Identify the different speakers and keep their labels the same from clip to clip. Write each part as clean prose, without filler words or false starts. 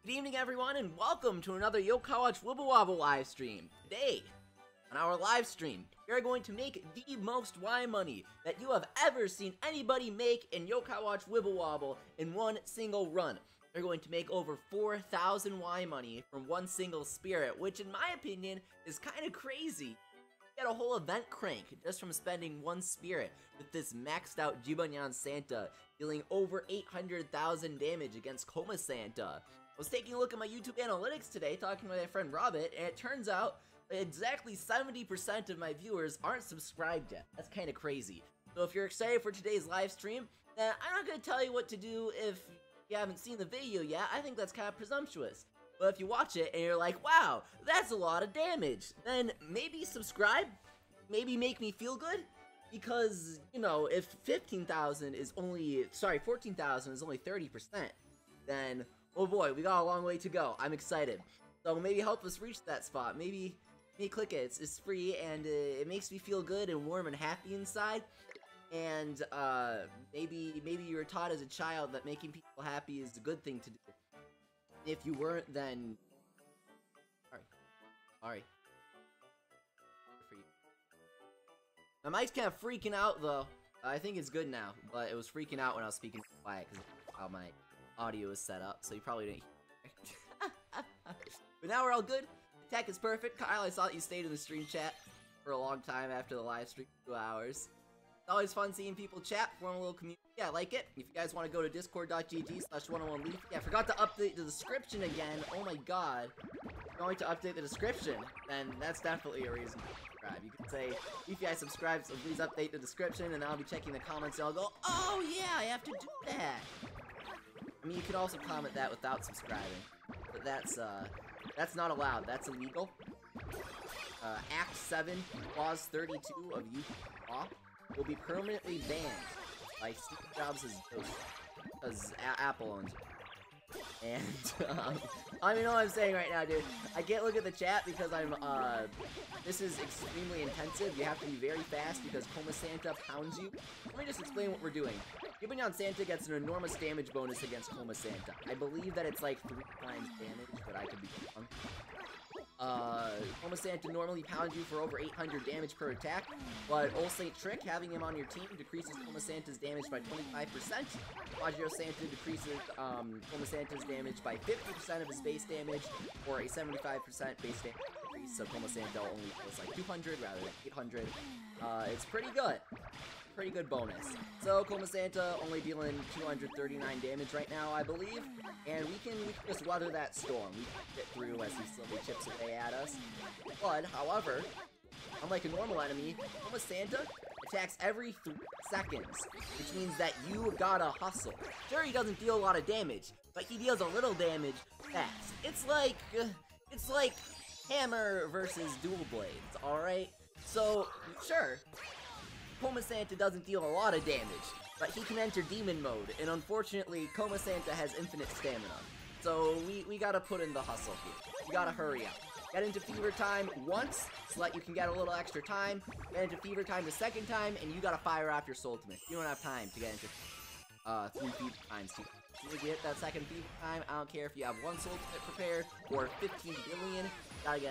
Speaker 1: Good evening, everyone, and welcome to another Yokai Wibble Wobble live stream. Today, on our live stream, we are going to make the most Y money that you have ever seen anybody make in Yokai Wibble Wobble in one single run. We're going to make over 4,000 Y money from one single spirit, which in my opinion is kind of crazy. Get a whole event crank just from spending one spirit with this maxed out Jibanyan Santa dealing over 800,000 damage against Koma Santa. I was taking a look at my YouTube analytics today, talking with my friend Robert, and it turns out exactly 70% of my viewers aren't subscribed yet. That's kind of crazy. So if you're excited for today's live stream, then I'm not going to tell you what to do if you haven't seen the video yet. I think that's kind of presumptuous. But if you watch it and you're like, wow, that's a lot of damage, then maybe subscribe, maybe make me feel good, because, you know, if 14,000 is only 30%, then, oh boy, we got a long way to go. I'm excited. So maybe help us reach that spot. Maybe click it. It's free, and it makes me feel good and warm and happy inside. And maybe you were taught as a child that making people happy is a good thing to do. If you weren't, then sorry. For you. My mic's kind of freaking out though. I think it's good now, but it was freaking out when I was speaking quiet because of how my audio is set up, so you probably didn't hear. But now we're all good. The tech is perfect. Kyle, I saw that you stayed in the stream chat for a long time after the live stream, 2 hours. It's always fun seeing people chat, form a little community. Yeah, I like it. If you guys want to go to discord.gg/101leaf. Yeah, I forgot to update the description again. Oh my god. I'm going to update the description, then that's definitely a reason to subscribe. You can say, if you guys subscribe, so please update the description, and I'll be checking the comments, and I'll go, oh yeah, I have to do that. I mean, you could also comment that without subscribing, but that's not allowed. That's illegal. Act 7, Clause 32 of Yokai Law will be permanently banned by Steve Jobs' ghost, because Apple owns it. And, I don't even know what I'm saying right now, dude. I can't look at the chat because this is extremely intensive. You have to be very fast because Koma Santa pounds you. Let me just explain what we're doing. Jibanyan Santa gets an enormous damage bonus against Koma Santa. I believe that it's like 3 times damage, but I could be wrong. Koma Santa normally pounds you for over 800 damage per attack, but Old Saint Trick, having him on your team, decreases Koma Santa's damage by 25%. Wajiro Santa decreases Koma Santa's damage by 50% of his base damage, or a 75% base damage increase, so Koma Santa only feels like 200 rather than 800. It's pretty good. Pretty good bonus. So Koma Santa only dealing 239 damage right now, I believe, and we can just weather that storm. We can get through as he slowly chips away at us. But, however, unlike a normal enemy, Koma Santa attacks every 3 seconds, which means that you gotta hustle. Sure, he doesn't deal a lot of damage, but he deals a little damage fast. It's like Hammer versus Dual Blades, alright? So, sure, Koma Santa doesn't deal a lot of damage, but he can enter demon mode, and unfortunately, Koma Santa has infinite stamina. So we gotta put in the hustle here. You gotta hurry up. Get into Fever Time once, so that you can get a little extra time. Get into Fever Time the second time, and you gotta fire off your soul ultimate. You don't have time to get into 3 Fever Times. As soon as you hit that second Fever Time, I don't care if you have 1 soul ultimate prepared, or 15 billion, you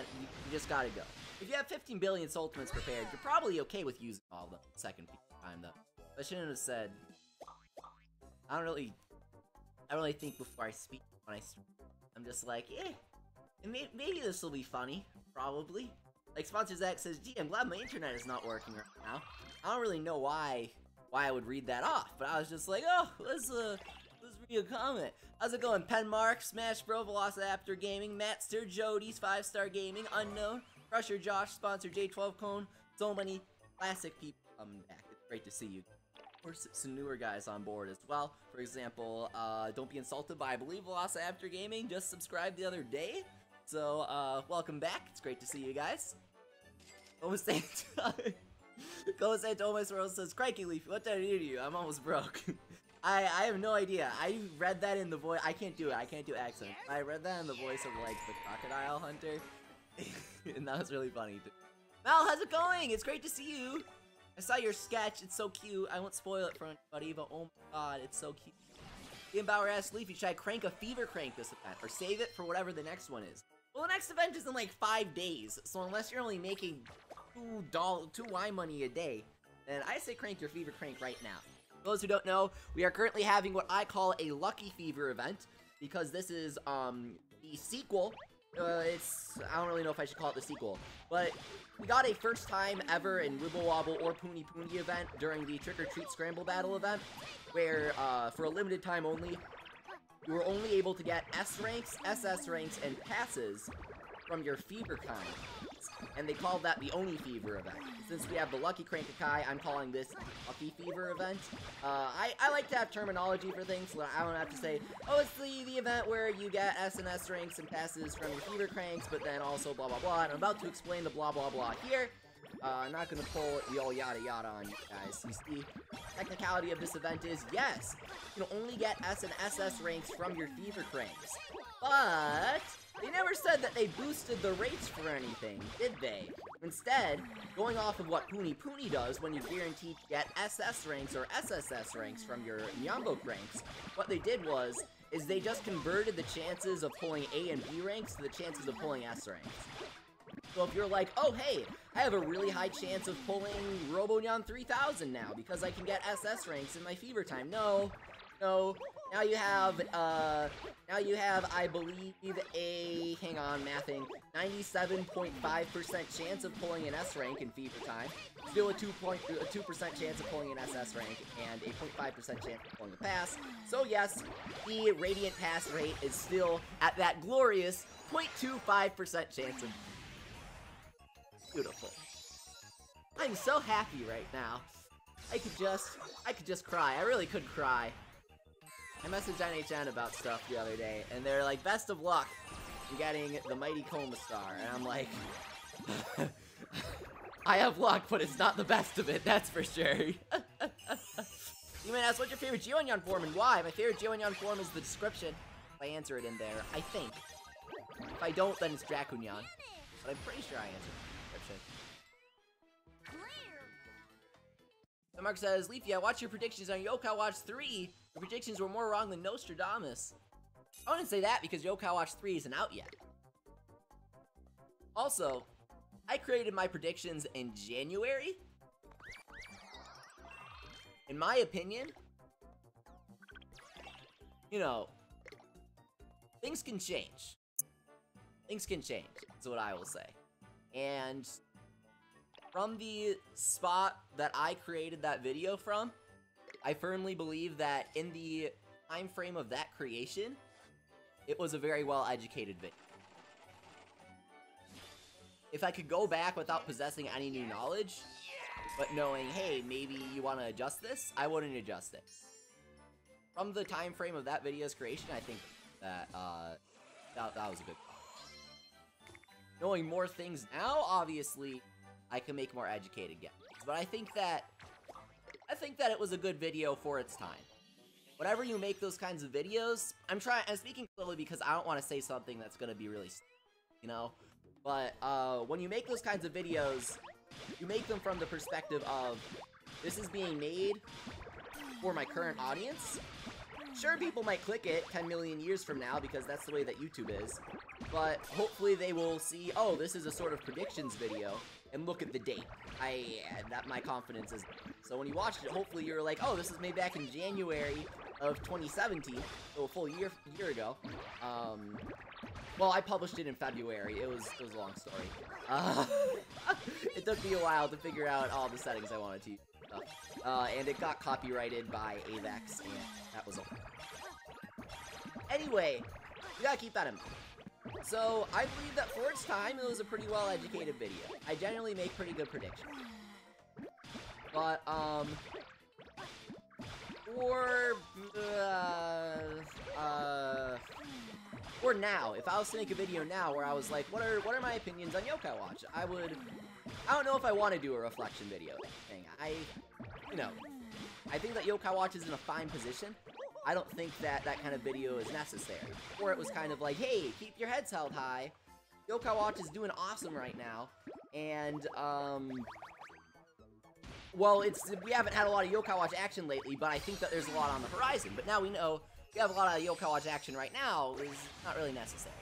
Speaker 1: just gotta go. If you have 15 billion soul ultimates prepared, you're probably okay with using all the second time, though. I shouldn't have said. I don't really think before I speak when I stream. I'm just like, maybe this will be funny. Probably. Like Sponsor Zach says, gee, I'm glad my internet is not working right now. I don't really know why I would read that off, but I was just like, oh, let's read a comment. How's it going? Penmark, Smash Bro, Velociraptor Gaming, Mattster, Jody's 5-Star Gaming, Unknown, Crusher Josh, Sponsor J12 Cone, so many classic people coming back. It's great to see you. Of course, some newer guys on board as well. For example, Don't Be Insulted by, I believe, Velociraptor Gaming just subscribed the other day. So, welcome back. It's great to see you guys. Koma Santa. Koma Santa almost Rose says, crikey, Leafy, what did I do to you? I'm almost broke. I have no idea. I read that in the voice. I can't do it. I can't do accents. I read that in the voice of, like, the Crocodile Hunter. And that was really funny. Mel, how's it going? It's great to see you. I saw your sketch. It's so cute. I won't spoil it for anybody, but oh my god, it's so cute. Game Bauer asks Leafy, should I crank a fever crank this event, or save it for whatever the next one is? Well, the next event is in like 5 days, so unless you're only making $2 Y money a day, then I say crank your fever crank right now. For those who don't know, we are currently having what I call a Lucky Fever event, because this is, the sequel. I don't really know if I should call it the sequel, but we got a first time ever in Wibble Wobble or Poony Poony event during the Trick or Treat Scramble Battle event, where, for a limited time only, you were only able to get S ranks, SS ranks, and passes from your fever kind. And they called that the Oni Fever event. Since we have the Lucky Crank-a-kai, I'm calling this Lucky Fever event. I like to have terminology for things, so I don't have to say, oh, it's the event where you get S and S ranks and passes from your fever cranks, but then also blah blah blah. And I'm about to explain the blah blah blah here. I'm not gonna pull the all yada yada on you guys. You see, technicality of this event is, yes, you can only get S and SS ranks from your fever cranks. But they never said that they boosted the rates for anything, did they? Instead, going off of what Poony Poony does when you guarantee to get SS ranks or SSS ranks from your Nyambo cranks, what they did is they just converted the chances of pulling A and B ranks to the chances of pulling S ranks. So if you're like, oh hey, I have a really high chance of pulling Robonyan 3000 now because I can get SS ranks in my fever time. No. Now you have, I believe, hang on, mathing, 97.5% chance of pulling an S rank in fever time, still a 2% chance of pulling an SS rank, and a 0.5% chance of pulling a pass. So yes, the Radiant pass rate is still at that glorious 0.25% chance of... Beautiful. I'm so happy right now. I could just cry. I really could cry. I messaged NHN about stuff the other day, and they're like, best of luck in getting the mighty Koma Star, and I'm like, I have luck, but it's not the best of it, that's for sure. You might ask, what's your favorite Jibanyan form and why? My favorite Jibanyan form is the description. If I answer it in there, I think. If I don't, then it's Drakunyan. But I'm pretty sure I answered the description. So Mark says, Leafy, I watched your predictions on Yokai Watch 3. The predictions were more wrong than Nostradamus. I wouldn't say that because Yokai Watch 3 isn't out yet. Also, I created my predictions in January. In my opinion, you know, things can change. Things can change, is what I will say. And from the spot that I created that video from, I firmly believe that in the time frame of that creation, it was a very well-educated video. If I could go back without possessing any new knowledge, but knowing, hey, maybe you want to adjust this, I wouldn't adjust it. From the time frame of that video's creation, I think that, that was a good call. Knowing more things now, obviously, I can make more educated guesses. But I think that it was a good video for its time. Whenever you make those kinds of videos, I'm speaking slowly because I don't want to say something that's going to be really, you know? But, when you make those kinds of videos, you make them from the perspective of, this is being made for my current audience. Sure, people might click it 10 million years from now because that's the way that YouTube is. But hopefully they will see, oh, this is a sort of predictions video, and look at the date. My confidence is... So when you watched it, hopefully you're like, oh, this is made back in January of 2017, so a full year ago. Well, I published it in February. It was a long story. It took me a while to figure out all the settings I wanted to use. And it got copyrighted by Avex, and that was all. Anyway, you gotta keep that in mind. So, I believe that for its time, it was a pretty well-educated video. I generally make pretty good predictions. But, or now, if I was to make a video now where I was like, what are my opinions on Yokai Watch? I don't know if I want to do a reflection video thing. I think that Yokai Watch is in a fine position. I don't think that kind of video is necessary. Or it was kind of like, hey, keep your heads held high. Yokai Watch is doing awesome right now. And, well, we haven't had a lot of Yokai Watch action lately, but I think that there's a lot on the horizon. But now we know we have a lot of Yokai Watch action right now is not really necessary.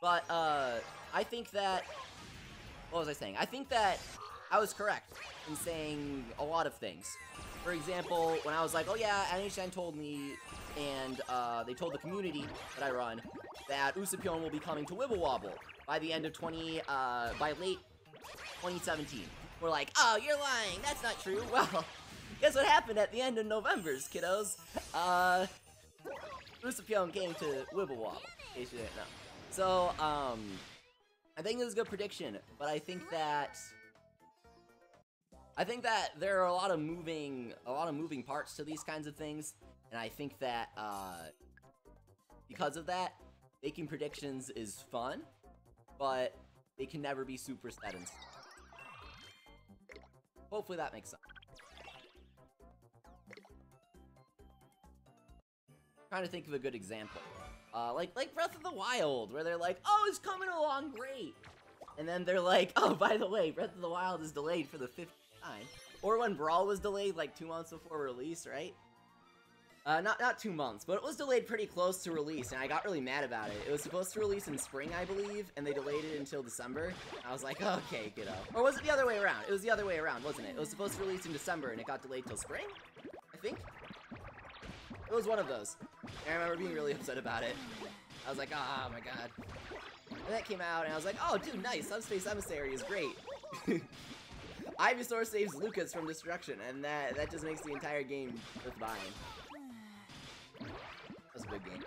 Speaker 1: But, I think that... What was I saying? I think that I was correct in saying a lot of things. For example, when I was like, oh yeah, NHN told me, and they told the community that I run, that Usapion will be coming to Wibble Wobble by the end of by late 2017. We're like, oh, you're lying, that's not true. Well, guess what happened at the end of November's, kiddos? Usapion came to Wibble Wobble, in case you didn't know. So, I think this is a good prediction, but I think that there are a lot of moving parts to these kinds of things, and I think that because of that, making predictions is fun, but they can never be super set in stone. Hopefully that makes sense. Trying to think of a good example. Like Breath of the Wild, where they're like, oh, it's coming along great! And then they're like, oh, by the way, Breath of the Wild is delayed for the 5th time. Or when Brawl was delayed like 2 months before release, right? Not 2 months, but it was delayed pretty close to release, and I got really mad about it. It was supposed to release in spring, I believe, and they delayed it until December. I was like, okay, kiddo. Or was it the other way around? It was the other way around, wasn't it? It was supposed to release in December, and it got delayed till spring? I think? It was one of those. And I remember being really upset about it. I was like, oh my god. And that came out, and I was like, oh, dude, nice, Subspace Emissary is great. Ivysaur saves Lucas from destruction, and that just makes the entire game worth buying. That was a good game.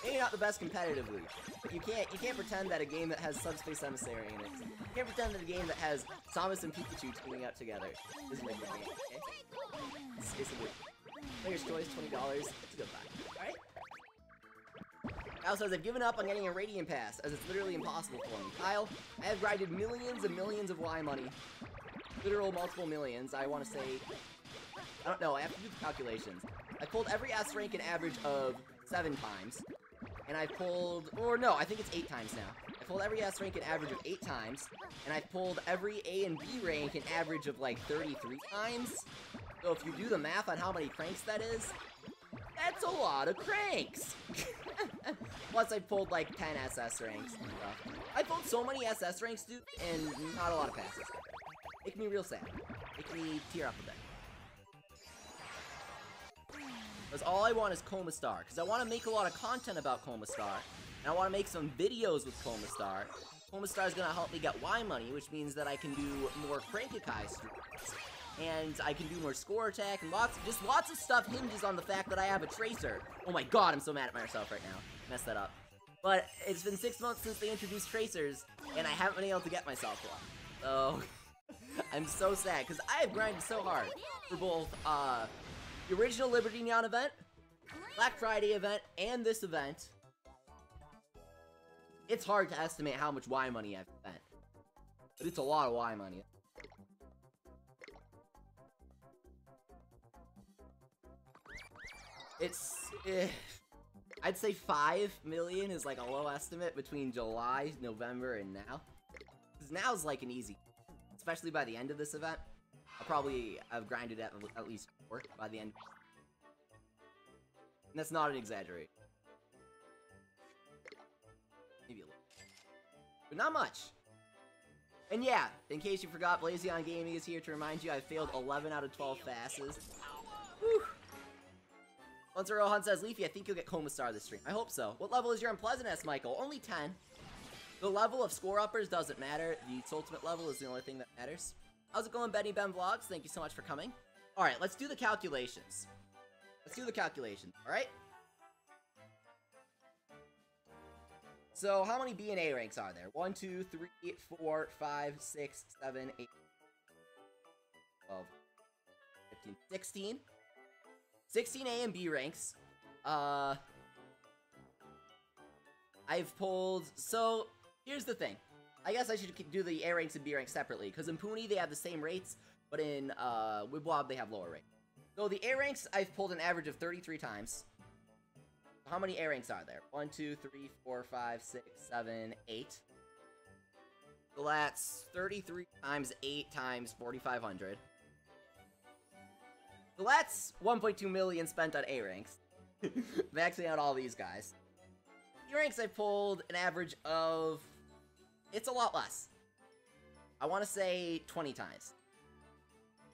Speaker 1: Maybe not the best competitively, but you can't pretend that a game that has Subspace Emissary in it, you can't pretend that a game that has Samus and Pikachu teaming up together isn't a good game, okay? It's a good player's choice, $20, it's a good buy, alright? Kyle says, I've given up on getting a Radiant Pass, as it's literally impossible for me. Kyle, I have grinded millions and millions of Y money. Literal multiple millions, I want to say... I don't know, I have to do the calculations. I pulled every S rank an average of 7 times. And I pulled... Or no, I think it's 8 times now. I pulled every S rank an average of 8 times. And I pulled every A and B rank an average of like 33 times. So if you do the math on how many cranks that is... That's a lot of cranks! Plus I pulled like 10 SS ranks and stuff. I pulled so many SS ranks, dude, and not a lot of passes. Make me real sad. Make me tear up a bit. Because all I want is Koma Star. Because I want to make a lot of content about Koma Star. And I want to make some videos with Koma Star. Koma Star is going to help me get Y money, which means that I can do more Crankakai streams. And I can do more score attack, and lots of stuff hinges on the fact that I have a Tracer. Oh my god, I'm so mad at myself right now. Messed that up. But it's been 6 months since they introduced Tracers, and I haven't been able to get myself one. So, I'm so sad, because I have grinded so hard for both, the original Liberty Neon event, Black Friday event, and this event. It's hard to estimate how much Y money I've spent. But it's a lot of Y money. I'd say 5 million is like a low estimate between July, November, and now. Because now's like an easy, especially by the end of this event. I've grinded at least 4 by the end. And that's not an exaggeration. Maybe a little. But not much. And yeah, in case you forgot, Blazion Gaming is here to remind you I failed 11 out of 12 passes. Whew. Once Rohan says, Leafy, I think you'll get Koma Star this stream. I hope so. What level is your Unpleasantness, Michael? Only 10. The level of score uppers doesn't matter. The ultimate level is the only thing that matters. How's it going, Benny Ben Vlogs? Thank you so much for coming. Alright, let's do the calculations. Alright? So, how many B and A ranks are there? 1, 2, 3, 4, 5, 6, 7, 8, 12, 15, 16. 16 A and B ranks. I've pulled... So, here's the thing. I guess I should do the A ranks and B ranks separately, because in Puni they have the same rates, but in Wib Wob they have lower rates. So the A ranks I've pulled an average of 33 times. How many A ranks are there? 1, 2, 3, 4, 5, 6, 7, 8. So that's 33 times 8 times 4,500. So that's 1.2 million spent on A ranks. Maxing out all these guys. E-ranks I've pulled an average of... It's a lot less. I want to say 20 times.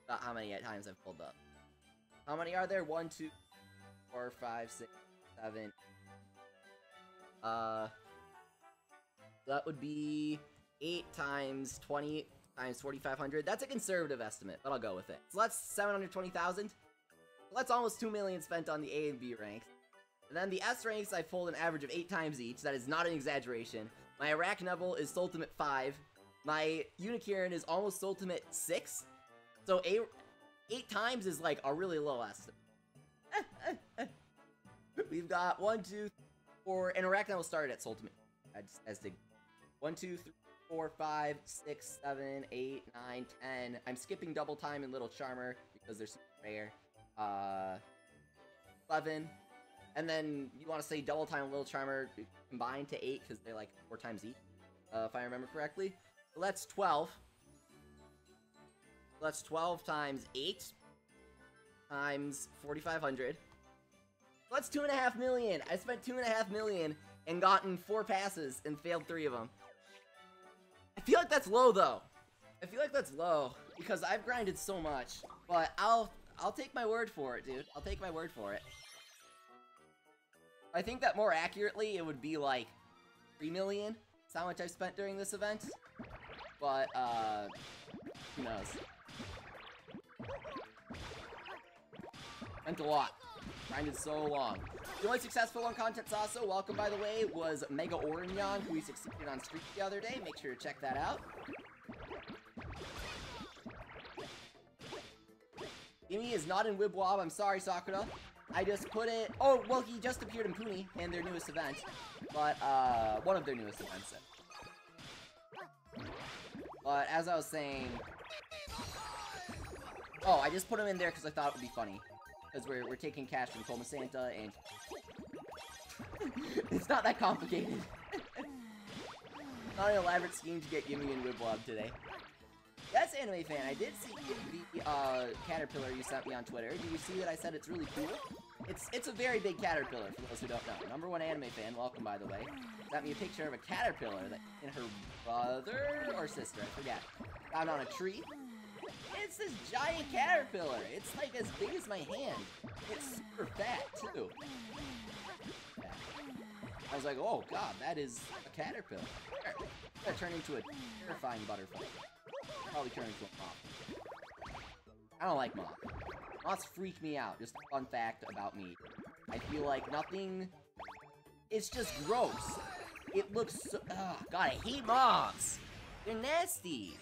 Speaker 1: About how many times I've pulled up. How many are there? 1, 2, 4, 5, 6, 7. That would be 8 times 20 times 4,500. That's a conservative estimate, but I'll go with it. So that's 720,000. So that's almost 2 million spent on the A and B ranks. And then the S ranks I've pulled an average of 8 times each. That is not an exaggeration. My Arachnevel is Ultimate 5. My Unicorn is almost Ultimate 6. So 8 times is like a really low estimate. We've got 1, 2, 4, and Arachnevel started at Ultimate. As the 1, 2, 3, 4, 5, 6, 7, 8, 9, 10. I'm skipping double time and Little Charmer because they're super rare. 11. And then you want to say double time and Little Charmer combined to 8 because they're like 4 times each, if I remember correctly. So that's 12. So that's 12 times 8 times 4,500. So that's 2.5 million. I spent 2.5 million and gotten 4 passes and failed 3 of them. I feel like that's low though. I feel like that's low because I've grinded so much. But I'll take my word for it, dude. I'll take my word for it. I think that more accurately it would be like 3 million. That's how much I've spent during this event. But who knows? Spent a lot. Grinded so long. The only successful on Content Sasso, welcome by the way, was Mega Orignon, who we succeeded on streak the other day. Make sure to check that out. Gimme is not in Wib Wob. I'm sorry, Sakura. I just put it... Oh, well, he just appeared in Puni in their newest event. But, one of their newest events. But, as I was saying... Oh, I just put him in there because I thought it would be funny. Because we're taking cash from Koma Santa, and... It's not that complicated. Not an elaborate scheme to get Gimme and Wib Wob today. Yes, Anime Fan, I did see the caterpillar you sent me on Twitter. Did you see that I said it's really cool? It's a very big caterpillar, for those who don't know. #1 Anime Fan, welcome by the way. Sent me a picture of a caterpillar that and her brother or sister, I forget. Found on a tree. It's this giant caterpillar. It's like as big as my hand. It's super fat, too. I was like, oh god, that is a caterpillar. It's gonna turn into a terrifying butterfly. Probably turn into a moth. I don't like moths. Moths freak me out. Just a fun fact about me. I feel like nothing... It's just gross. It looks so... Oh, god, I hate moths. They're nasty.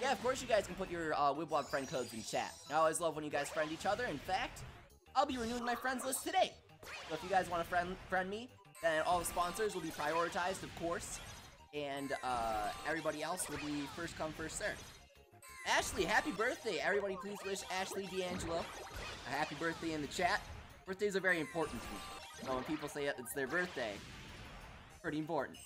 Speaker 1: Yeah, of course you guys can put your Wib Wob friend codes in chat. I always love when you guys friend each other. In fact, I'll be renewing my friends list today. So if you guys want to friend me, then all the sponsors will be prioritized, of course. And everybody else will be first come, first served. Ashley, happy birthday! Everybody please wish Ashley D'Angelo a happy birthday in the chat. Birthdays are very important to me. So when people say it's their birthday, pretty important.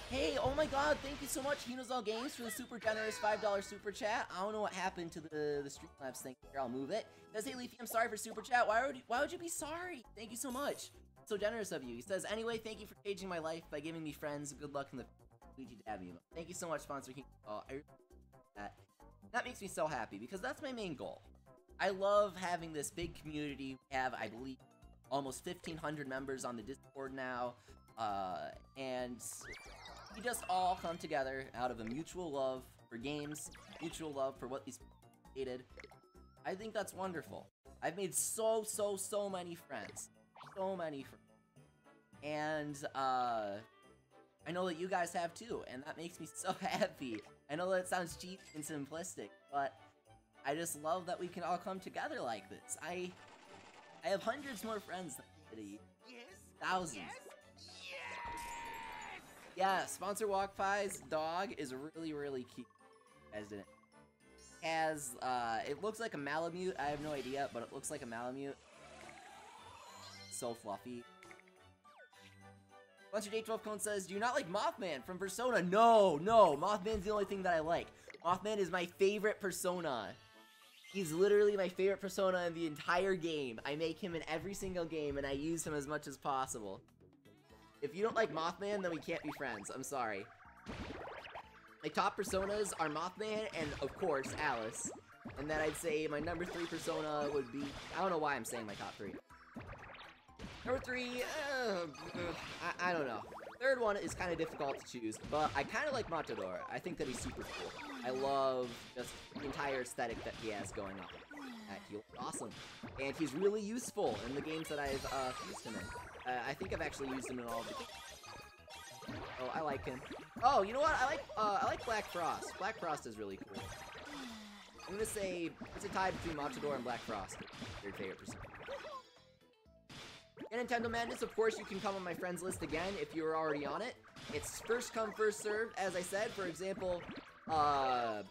Speaker 1: Hey, oh my god, thank you so much, Hinozal Games, for the super generous $5 super chat. I don't know what happened to the Streamlabs thing here, I'll move it. He says, hey Leafy, I'm sorry for super chat. Why would you be sorry? Thank you so much. So generous of you. He says, anyway, thank you for changing my life by giving me friends. Good luck in the Luigi Dab emote. Thank you so much, sponsor Hinozal. I really appreciate that makes me so happy, because that's my main goal. I love having this big community. We have, I believe, almost 1,500 members on the Discord now, and we just all come together out of a mutual love for games, mutual love for what these people created. I think that's wonderful. I've made so many friends. So many friends. And, I know that you guys have too, and that makes me so happy. I know that it sounds cheap and simplistic, but I just love that we can all come together like this. I have hundreds more friends than City. Thousands. Yeah, sponsor Walkpie's dog is really cute. Guys didn't. Has it looks like a Malamute. I have no idea, but it looks like a Malamute. So fluffy. Sponsor Day12 Cone says, do you not like Mothman from Persona? No, Mothman's the only thing that I like. Mothman is my favorite persona. He's literally my favorite persona in the entire game. I make him in every single game, and I use him as much as possible. If you don't like Mothman, then we can't be friends. I'm sorry. My top personas are Mothman and, of course, Alice. And then I'd say my number 3 persona would be... I don't know why I'm saying my top 3. Number 3, I don't know. Third one is kind of difficult to choose, but I kind of like Matador. I think that he's super cool. I love just the entire aesthetic that he has going on. He looks awesome. And he's really useful in the games that I've used him in. I think I've actually used him in all of the games. Oh, I like him. Oh, you know what? I like Black Frost. Black Frost is really cool. I'm gonna say it's a tie between Matador and Black Frost. Your favorite person. And Nintendo Madness, of course, you can come on my friends list again if you were already on it. It's first come, first served, as I said. For example, the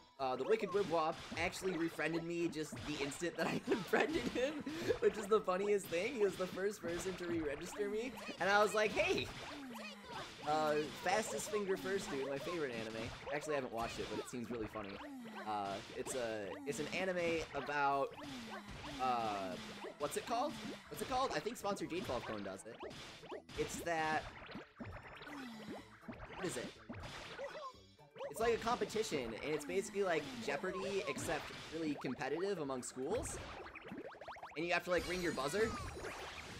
Speaker 1: Wicked Wib Wob actually refriended me just the instant that I unfriended him, which is the funniest thing. He was the first person to re-register me, and I was like, hey! Fastest Finger First, dude, my favorite anime. Actually, I haven't watched it, but it seems really funny. It's an anime about, what's it called? What's it called? I think Sponsor J12 Cone does it. It's that... What is it? It's like a competition, and it's basically like Jeopardy, except really competitive among schools. And you have to, like, ring your buzzer.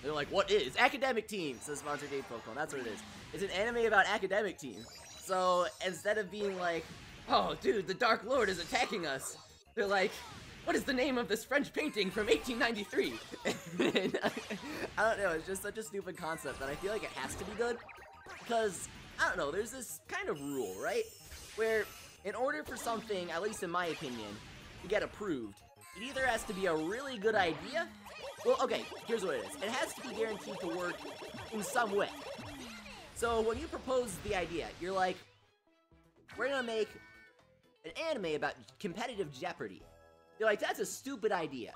Speaker 1: They're like, what is? Academic team, says Sponsor J12 Cone. That's what it is. It's an anime about academic team. So, instead of being like, oh, dude, the Dark Lord is attacking us, they're like, what is the name of this French painting from 1893? And I don't know, it's just such a stupid concept that I feel like it has to be good. Because, I don't know, there's this kind of rule, right? Where, in order for something, at least in my opinion, to get approved, it either has to be a really good idea. Well, okay, here's what it is. It has to be guaranteed to work in some way. So, when you propose the idea, you're like, we're gonna make an anime about competitive Jeopardy. They're like, that's a stupid idea.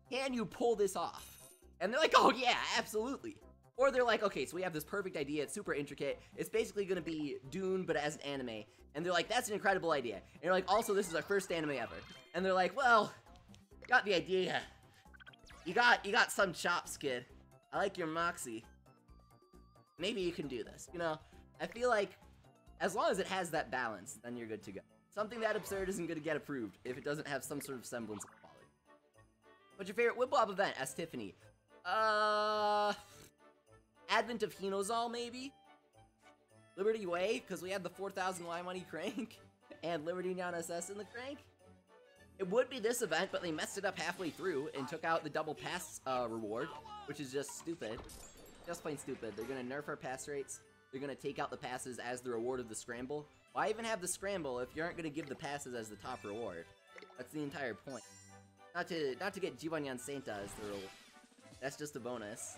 Speaker 1: Can you pull this off? And they're like, oh yeah, absolutely. Or they're like, okay, so we have this perfect idea, it's super intricate, it's basically gonna be Dune, but as an anime. And they're like, that's an incredible idea. And you're like, also, this is our first anime ever. And they're like, well, got the idea. You got some chops, kid. I like your moxie. Maybe you can do this, you know? I feel like, as long as it has that balance, then you're good to go. Something that absurd isn't gonna get approved if it doesn't have some sort of semblance of quality. What's your favorite Wib Wob event? Asked Tiffany. Advent of Hinozal, maybe? Liberty Way, because we had the 4,000 Y Money crank, and Liberty TOOONSSS in the crank. It would be this event, but they messed it up halfway through and took out the double pass reward, which is just stupid. Just plain stupid. They're gonna nerf our pass rates. They're gonna take out the passes as the reward of the scramble. Why even have the scramble if you aren't gonna give the passes as the top reward? That's the entire point. Not to get Jibanyan Santa as the reward. That's just a bonus.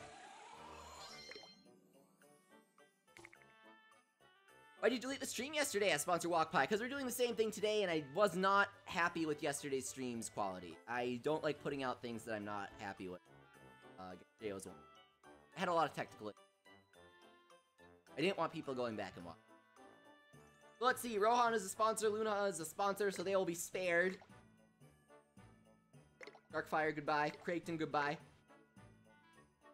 Speaker 1: Why did you delete the stream yesterday? Asked Sponsor Walkpie. Because we're doing the same thing today, and I was not happy with yesterday's stream's quality. I don't like putting out things that I'm not happy with. Today was one. I had a lot of technical issues. I didn't want people going back and watching. So let's see. Rohan is a sponsor. Luna is a sponsor, so they will be spared. Darkfire, goodbye. Kraken, goodbye.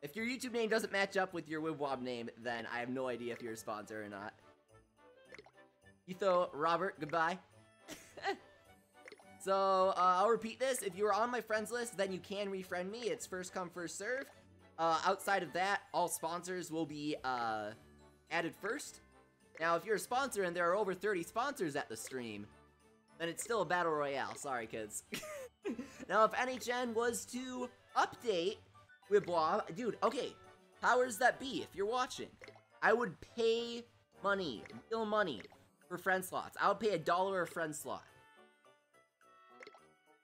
Speaker 1: If your YouTube name doesn't match up with your Wib Wob name, then I have no idea if you're a sponsor or not. Etho, Robert, goodbye. So, I'll repeat this. If you are on my friends list, then you can refriend me. It's first come, first serve. Outside of that, all sponsors will be, added first. Now, if you're a sponsor and there are over 30 sponsors at the stream, then it's still a battle royale. Sorry, kids. Now, if NHN was to update Wib Wob, dude, okay, powers that be, if you're watching, I would pay money, real money, for friend slots. I would pay $1 a friend slot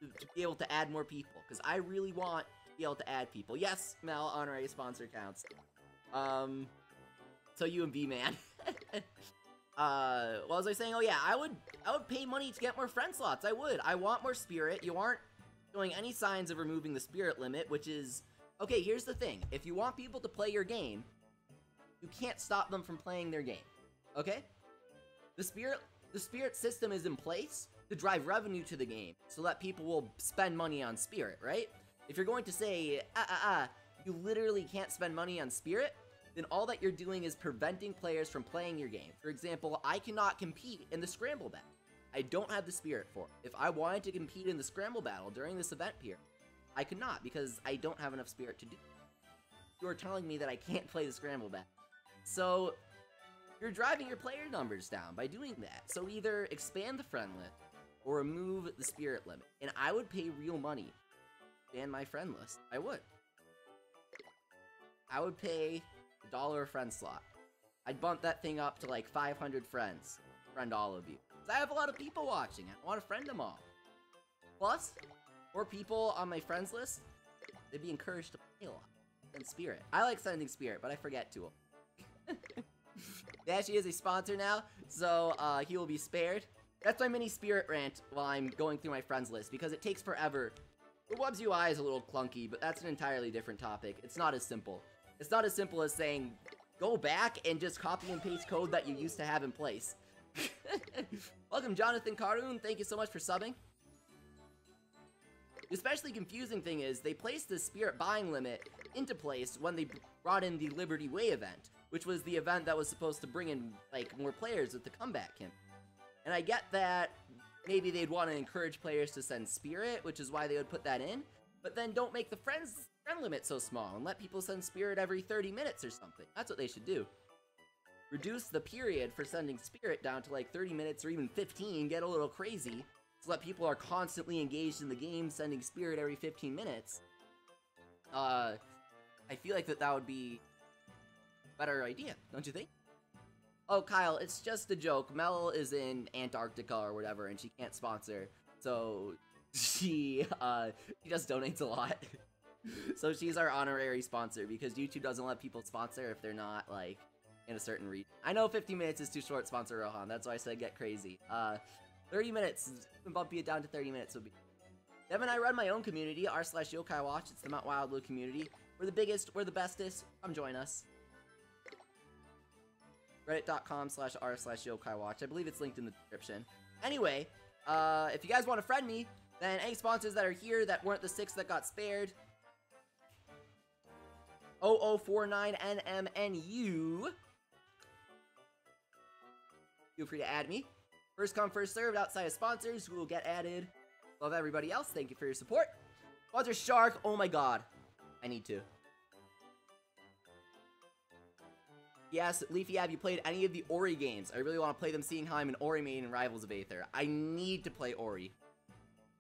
Speaker 1: to be able to add more people, because I really want to be able to add people. Yes, Mel, honorary sponsor counts. So you and B, man. What was I saying? Oh yeah, I would pay money to get more friend slots. I would. I want more spirit. You aren't showing any signs of removing the spirit limit, which is... Okay, here's the thing. If you want people to play your game, you can't stop them from playing their game. Okay? The spirit system is in place to drive revenue to the game so that people will spend money on Spirit, right? If you're going to say, you literally can't spend money on Spirit, then all that you're doing is preventing players from playing your game. For example, I cannot compete in the Scramble Battle. I don't have the Spirit for it. If I wanted to compete in the Scramble Battle during this event period, I could not because I don't have enough Spirit to do it. You are telling me that I can't play the Scramble Battle. So, you're driving your player numbers down by doing that. So either expand the friend list or remove the Spirit limit. And I would pay real money to expand my friend list. I would. I would pay $1 a friend slot. I'd bump that thing up to like 500 friends. Friend all of you. Because I have a lot of people watching. I want to friend them all. Plus, more people on my friends list, they'd be encouraged to play a lot. And Spirit. I like sending Spirit, but I forget to them. Dashi is a sponsor now, so he will be spared. That's my mini Spirit rant while I'm going through my friends list, because it takes forever. The Wub's UI is a little clunky, but that's an entirely different topic. It's not as simple. It's not as simple as saying, go back and just copy and paste code that you used to have in place. Welcome, Jonathan Karoon. Thank you so much for subbing. The especially confusing thing is, they placed the Spirit buying limit into place when they brought in the Liberty Way event, which was the event that was supposed to bring in, like, more players with the comeback camp. And I get that maybe they'd want to encourage players to send Spirit, which is why they would put that in, but then don't make the friend limit so small and let people send Spirit every 30 minutes or something. That's what they should do. Reduce the period for sending Spirit down to like 30 minutes or even 15, get a little crazy, so that people are constantly engaged in the game sending Spirit every 15 minutes. I feel like that would be a better idea, don't you think? Oh, Kyle, it's just a joke. Mel is in Antarctica or whatever, and she can't sponsor, so she just donates a lot. So she's our honorary sponsor, because YouTube doesn't let people sponsor if they're not, like, in a certain region. I know 15 minutes is too short, sponsor Rohan, that's why I said get crazy. 30 minutes, bump it down to 30 minutes would be... Devin and I run my own community, r/Yokai Watch, it's the Mount Wildwood community. We're the biggest, we're the bestest, come join us. Reddit.com/r/Yokai Watch, I believe it's linked in the description. Anyway, if you guys want to friend me, then any sponsors that are here that weren't the 6 that got spared, 0049NMNU, feel free to add me. First come, first served outside of sponsors who will get added. Love everybody else. Thank you for your support. Sponsor Shark. Oh my god. I need to. Yes, Leafy, have you played any of the Ori games? I really want to play them, seeing how I'm an Ori main in Rivals of Aether. I need to play Ori.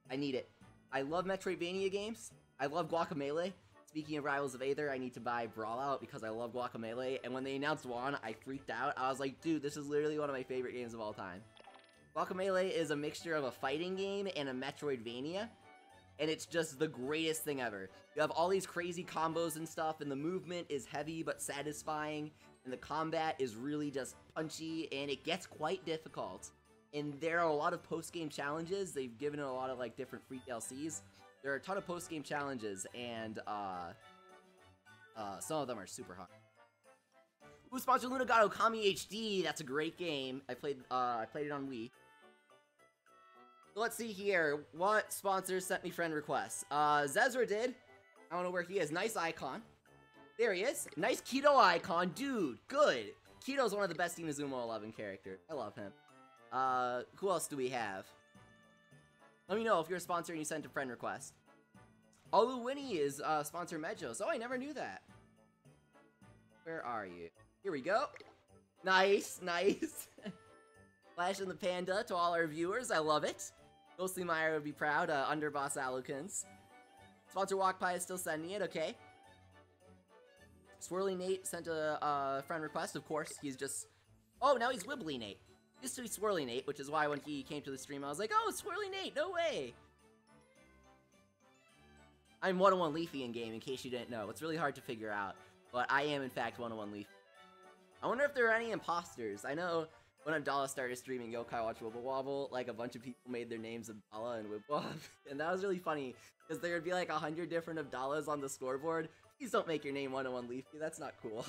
Speaker 1: I need it. I love Metroidvania games. I love Guacamelee. Speaking of Rivals of Aether, I need to buy Brawlout because I love Guacamelee. And when they announced Juan, I freaked out. I was like, dude, this is literally one of my favorite games of all time. Guacamelee is a mixture of a fighting game and a Metroidvania. And it's just the greatest thing ever. You have all these crazy combos and stuff, and the movement is heavy but satisfying. And the combat is really just punchy, and it gets quite difficult. And there are a lot of post-game challenges. They've given it a lot of, like, different free DLCs. There are a ton of post-game challenges, and, some of them are super hard. Who sponsored Lunagato Kami HD? That's a great game. I played it on Wii. So let's see here. What sponsors sent me friend requests? Zezra did. I don't know where he is. Nice icon. There he is. Nice Keto icon. Dude, good. Keto's one of the best Inazuma 11 characters. I love him. Who else do we have? Let me know if you're a sponsor and you sent a friend request. Oluwini is sponsor Medjos. Oh, I never knew that. Where are you? Here we go. Nice, nice. Flash and the Panda to all our viewers. I love it. Ghostly Meyer would be proud. Underboss Alukins. Sponsor Walkpie is still sending it. Okay. Swirly Nate sent a friend request. Of course, he's just... Oh, now he's Wibbly Nate. Used to be Swirly Nate, which is why when he came to the stream, I was like, oh, Swirly Nate, no way! I'm 101 Leafy in game, in case you didn't know. It's really hard to figure out, but I am, in fact, 101 Leafy. I wonder if there are any imposters. I know when Abdallah started streaming Yokai Watch Wibble Wobble, like, a bunch of people made their names Abdallah and Wib Wob, and that was really funny, because there would be, like, 100 different Abdallahs on the scoreboard. Please don't make your name 101 Leafy, that's not cool.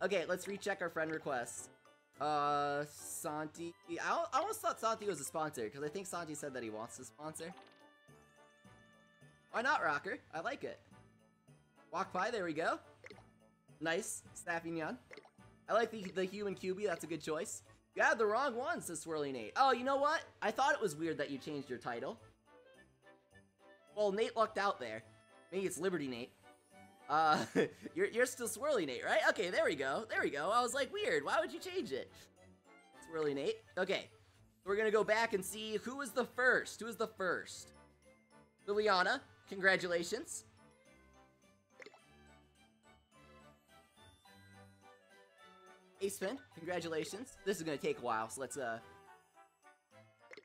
Speaker 1: Okay, let's recheck our friend requests. Santi. I almost thought Santi was a sponsor, because I think Santi said that he wants to sponsor. Why not, Rocker? I like it. Walk by, there we go. Nice. Snapping Yan. I like the human QB, that's a good choice. You had the wrong one, says Swirly Nate. Oh, you know what? I thought it was weird that you changed your title. Well, Nate lucked out there. Maybe it's Liberty Nate. You're still Swirly Nate, right? Okay, there we go. There we go. I was like, weird. Why would you change it? Swirly Nate. Okay. We're gonna go back and see who was the first. Who was the first? Liliana. Congratulations. Acefin. Congratulations. This is gonna take a while, so let's,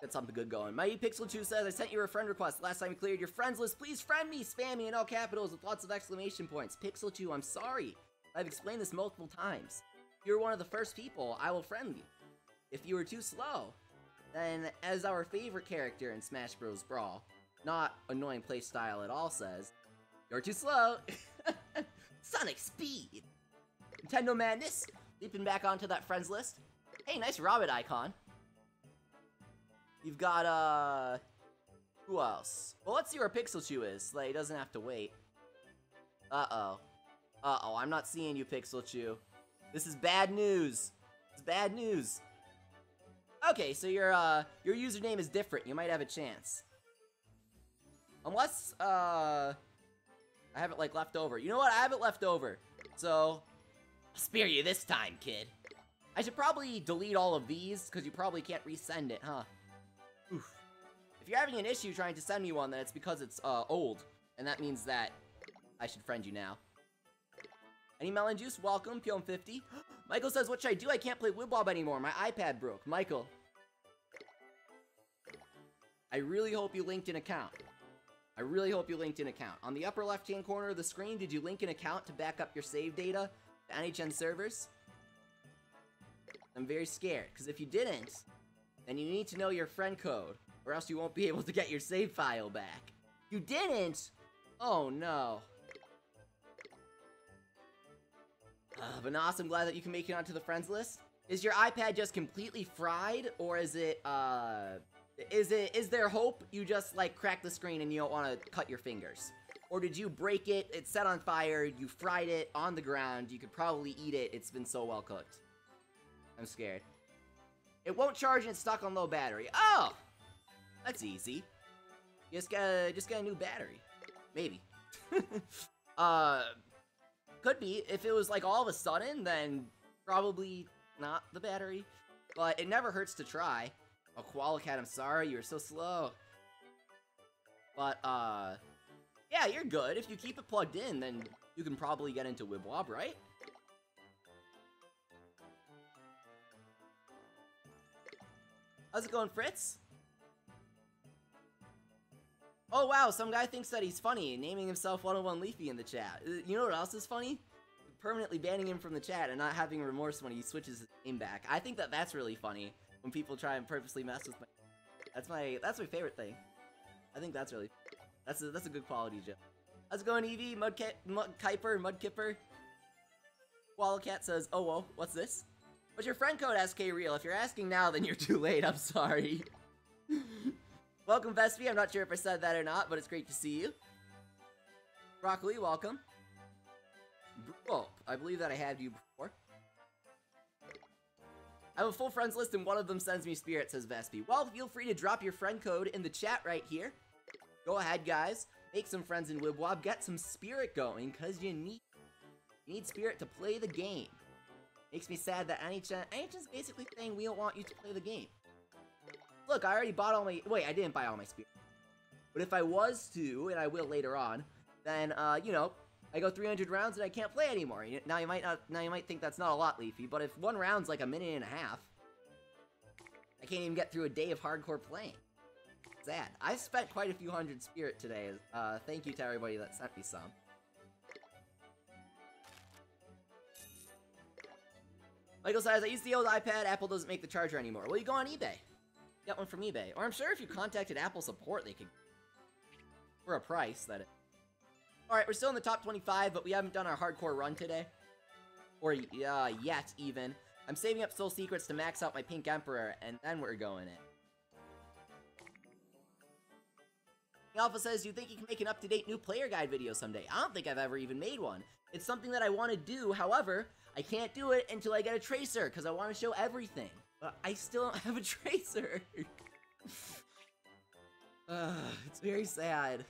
Speaker 1: get something good going. Mighty Pixel 2 says, I sent you a friend request last time you cleared your friends list. Please friend me, spam me in all capitals with lots of exclamation points. Pixel 2, I'm sorry. I've explained this multiple times. If you're one of the first people, I will friend you. If you were too slow, then as our favorite character in Smash Bros. Brawl, not annoying playstyle at all says, you're too slow. Sonic Speed. Nintendo Madness, leaping back onto that friends list. Hey, nice Rabbit icon. You've got, who else? Well, let's see where Pixelchu is, so that he doesn't have to wait. Uh-oh. Uh-oh, I'm not seeing you, Pixelchu. This is bad news. It's bad news. Okay, so your username is different. You might have a chance. Unless, I have it, like, left over. You know what? I have it left over. So, I'll spare you this time, kid. I should probably delete all of these, because you probably can't resend it, huh? Oof. If you're having an issue trying to send me one, then it's because it's, old. And that means that I should friend you now. Any melon juice? Welcome, Pyom50. Michael says, what should I do? I can't play Wib Wob anymore. My iPad broke. Michael. I really hope you linked an account. I really hope you linked an account. On the upper left-hand corner of the screen, did you link an account to back up your save data to NHN servers? I'm very scared, because if you didn't, then you need to know your friend code, or else you won't be able to get your save file back. You didn't? Oh no. Vanas, I'm glad that you can make it onto the friends list. Is your iPad just completely fried, or is it, is there hope you just, like, crack the screen and you don't want to cut your fingers? Or did you break it, it's set on fire, you fried it on the ground, you could probably eat it, it's been so well cooked. I'm scared. It won't charge and it's stuck on low battery. Oh! That's easy. You just get a new battery. Maybe. Could be. If it was like all of a sudden, then probably not the battery. But it never hurts to try. Oh, Koala Cat, I'm sorry, you were so slow. But, yeah, you're good. If you keep it plugged in, then you can probably get into Wib Wob, right? How's it going, Fritz? Oh wow, some guy thinks that he's funny, naming himself 101 Leafy in the chat. You know what else is funny? Permanently banning him from the chat and not having remorse when he switches his name back. I think that that's really funny when people try and purposely mess with my... That's my favorite thing. I think that's really... That's a good quality joke. How's it going, Eevee? Mudkipper? Koala Cat says, oh whoa, what's this? What's your friend code, SK Real? If you're asking now, then you're too late. I'm sorry. Welcome, Vespi. I'm not sure if I said that or not, but it's great to see you. Broccoli, welcome. Oh, I believe that I had you before. I have a full friends list and one of them sends me spirit, says Vespi. Well, feel free to drop your friend code in the chat right here. Go ahead, guys. Make some friends in Wib Wob. Get some spirit going, because you need spirit to play the game. Makes me sad that NHN's basically saying we don't want you to play the game. Look, I already bought all my... Wait, I didn't buy all my spirit. But if I was to, and I will later on, then, you know, I go 300 rounds and I can't play anymore. Now you might think that's not a lot, Leafy, but if one round's like a minute and a half, I can't even get through a day of hardcore playing. Sad. I spent quite a few hundred spirit today. Thank you to everybody that sent me some. Michael says, I used the old iPad, Apple doesn't make the charger anymore. Well, you go on eBay. Get one from eBay. Or I'm sure if you contacted Apple support, they could... For a price, that is. Alright, we're still in the top 25, but we haven't done our hardcore run today. Or, yet, even. I'm saving up soul secrets to max out my pink emperor, and then we're going in. Alpha says, do you think you can make an up-to-date new player guide video someday? I don't think I've ever even made one. It's something that I want to do, however, I can't do it until I get a tracer, because I want to show everything. But I still don't have a tracer. It's very sad.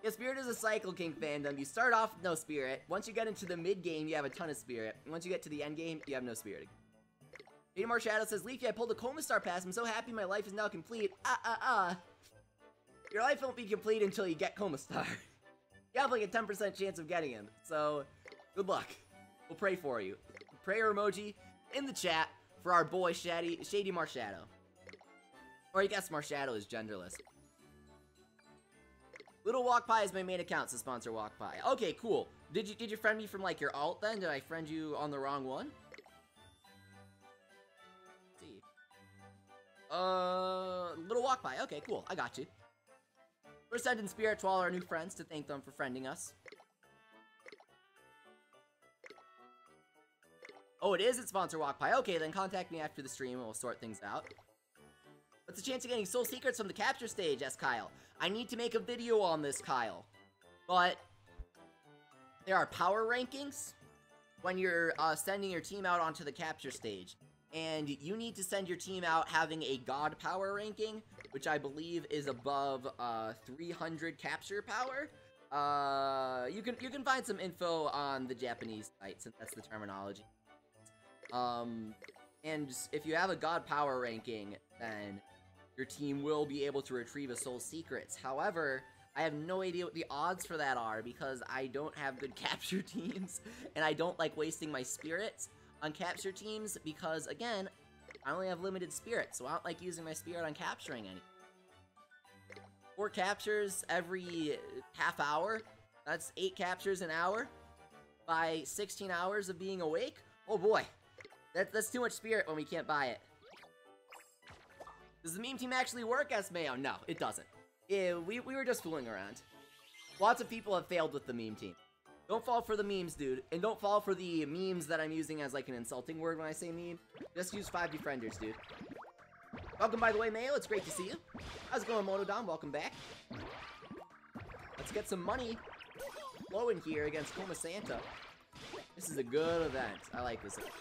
Speaker 1: Yeah, Spirit is a Cycle King fandom. You start off with no Spirit. Once you get into the mid-game, you have a ton of Spirit. And once you get to the end game, you have no Spirit. More Shadow says, Leafy, I pulled a Koma Star pass. I'm so happy my life is now complete. Your life won't be complete until you get Koma Star. You have like a 10% chance of getting him. So, good luck. We'll pray for you. Prayer emoji in the chat for our boy Shady Marshadow. Or I guess Marshadow is genderless. Little Walk Pie is my main account to sponsor Walk Pie. Okay, cool. Did you friend me from like your alt then? Did I friend you on the wrong one? Let's see. Little Walk Pie. Okay, cool. I got you. We're sending Spirit to all our new friends to thank them for friending us. Oh, it is? It's sponsor Walk Pie. Okay, then contact me after the stream and we'll sort things out. What's the chance of getting soul secrets from the capture stage? Asked Kyle. I need to make a video on this, Kyle. But there are power rankings when you're sending your team out onto the capture stage. And you need to send your team out having a god power ranking, which I believe is above 300 capture power. You can find some info on the Japanese site, since that's the terminology. And if you have a god power ranking, then your team will be able to retrieve a soul secrets. However, I have no idea what the odds for that are because I don't have good capture teams, and I don't like wasting my spirits on capture teams because, again, I only have limited spirits, so I don't like using my spirit on capturing any. 4 captures every half hour. That's 8 captures an hour. By 16 hours of being awake? Oh boy. That's too much spirit when we can't buy it. Does the meme team actually work, asked Mayo? No, it doesn't. We were just fooling around. Lots of people have failed with the meme team. Don't fall for the memes, dude. And don't fall for the memes that I'm using as like an insulting word when I say meme. Just use 5 defrienders, dude. Welcome, by the way, Mayo. It's great to see you. How's it going, Monodon? Welcome back. Let's get some money flowing here against Koma Santa. This is a good event. I like this event.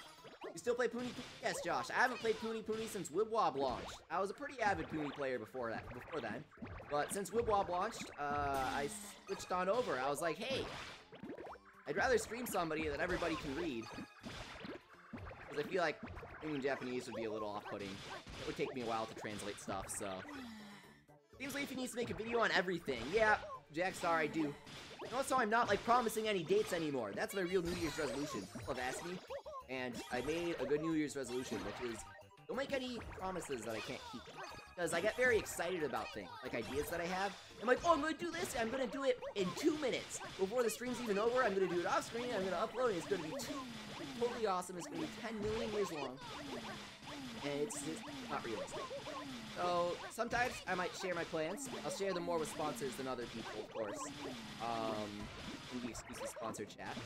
Speaker 1: You still play Puni? Yes, Josh. I haven't played Puni since Wib Wob launched. I was a pretty avid Puni player before then. But since Wib Wob launched, I switched on over. I was like, hey, I'd rather stream somebody that everybody can read. Because I feel like streaming Japanese would be a little off-putting. It would take me a while to translate stuff, so. Seems like he needs to make a video on everything. Yeah, Jackstar, I do. And also, I'm not, like, promising any dates anymore. That's my real New Year's resolution. People have asked me, and I made a good New Year's resolution, which is, don't make any promises that I can't keep. Because I get very excited about things, like ideas that I have. I'm like, oh, I'm going to do this, I'm going to do it in 2 minutes. Before the stream's even over, I'm going to do it off screen, I'm going to upload, and it's going to be totally awesome. It's going to be 10 million years long. And it's just not realistic. So, sometimes I might share my plans. I'll share them more with sponsors than other people, of course. In the exclusive sponsor chat.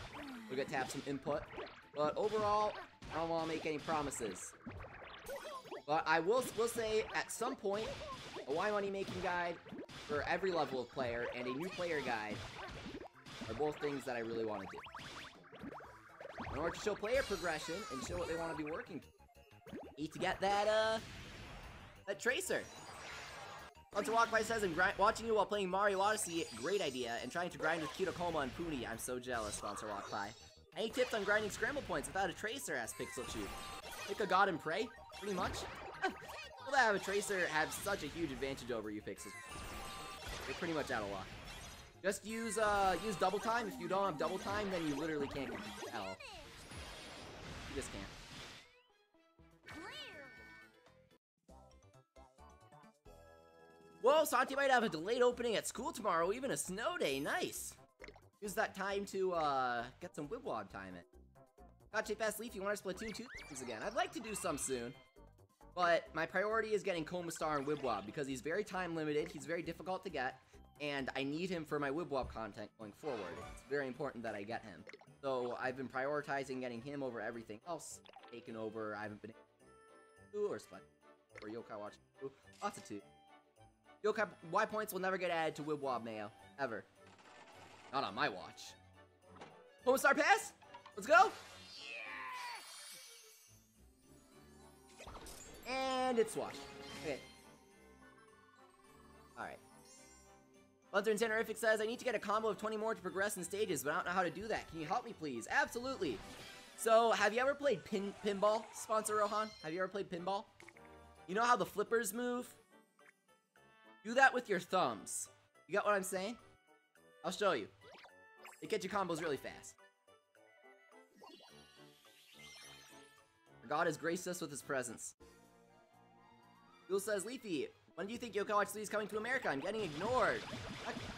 Speaker 1: We'll get to have some input. But overall, I don't want to make any promises. But I will say, at some point, a Y Money making guide for every level of player and a new player guide are both things that I really want to do. In order to show player progression and show what they want to be working to. Need to get that tracer. Hunter Walk By says, watching you while playing Mario Odyssey, great idea, and trying to grind with Koma and Puni. I'm so jealous, Sponsor Walk By. Any tips on grinding scramble points without a tracer, asked Pixel Chew. Pick a god and pray, pretty much. Will that have a tracer have such a huge advantage over you, Pixel? You're pretty much out of luck. Just use double time. If you don't have double time, then you literally can't get at all. You just can't. Whoa, Santi might have a delayed opening at school tomorrow, even a snow day. Nice. Use that time to get some Wib Wob time in. Gotcha, Pass Leaf, you want to Splatoon 2 things again? I'd like to do some soon. But my priority is getting Koma Star and Wib Wob because he's very time limited, he's very difficult to get, and I need him for my Wib Wob content going forward. It's very important that I get him. So I've been prioritizing getting him over everything else. Taken over, I haven't been able to, or Split, or Yokai Watch 2, lots of 2. Yokai Y points will never get added to Wib Wob Mayo, ever. Not on my watch. Home Star Pass? Let's go! And it's swashed. Okay. Alright. Buzzard Tenerific says, I need to get a combo of 20 more to progress in stages, but I don't know how to do that. Can you help me, please? Absolutely. So, have you ever played pinball, sponsor Rohan? Have you ever played pinball? You know how the flippers move? Do that with your thumbs. You got what I'm saying? I'll show you. It gets you combos really fast. God has graced us with his presence. Bill says, Leafy, when do you think Yokai Watch 3 is coming to America? I'm getting ignored.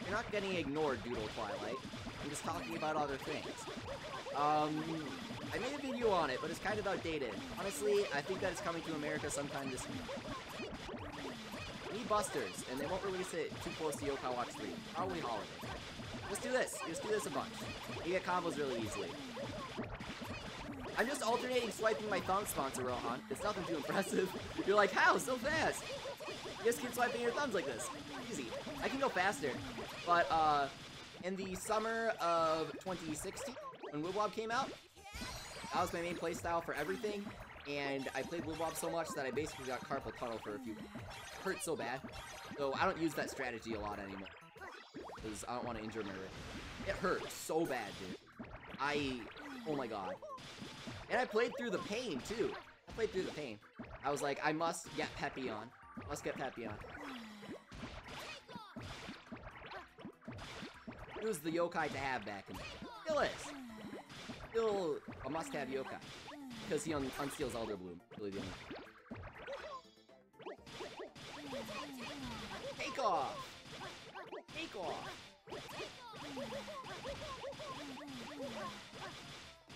Speaker 1: You're not getting ignored, Doodle Twilight. I'm just talking about other things. I made a video on it, but it's kind of outdated. Honestly, I think that it's coming to America sometime this week. I need busters, and they won't release it too close to Yokai Watch 3. Probably holiday. Just do this. Just do this a bunch. You get combos really easily. I'm just alternating swiping my thumb, sponsor Rohan. It's nothing too impressive. You're like, how? So fast? You just keep swiping your thumbs like this. Easy. I can go faster. But, in the summer of 2016, when Wib Wob came out, that was my main playstyle for everything. And I played Wib Wob so much that I basically got carpal tunnel for a few weeks. It hurt so bad. So I don't use that strategy a lot anymore. Because I don't want to injure my wrist. It hurt so bad, dude. Oh my god. And I played through the pain, too. I played through the pain. I was like, I must get Peppy on. Must get Peppy on. It was the yokai to have back in the day. Still is. Still a must-have yokai. Because he unsteals Elder Bloom. Really the only. Take off! Take off!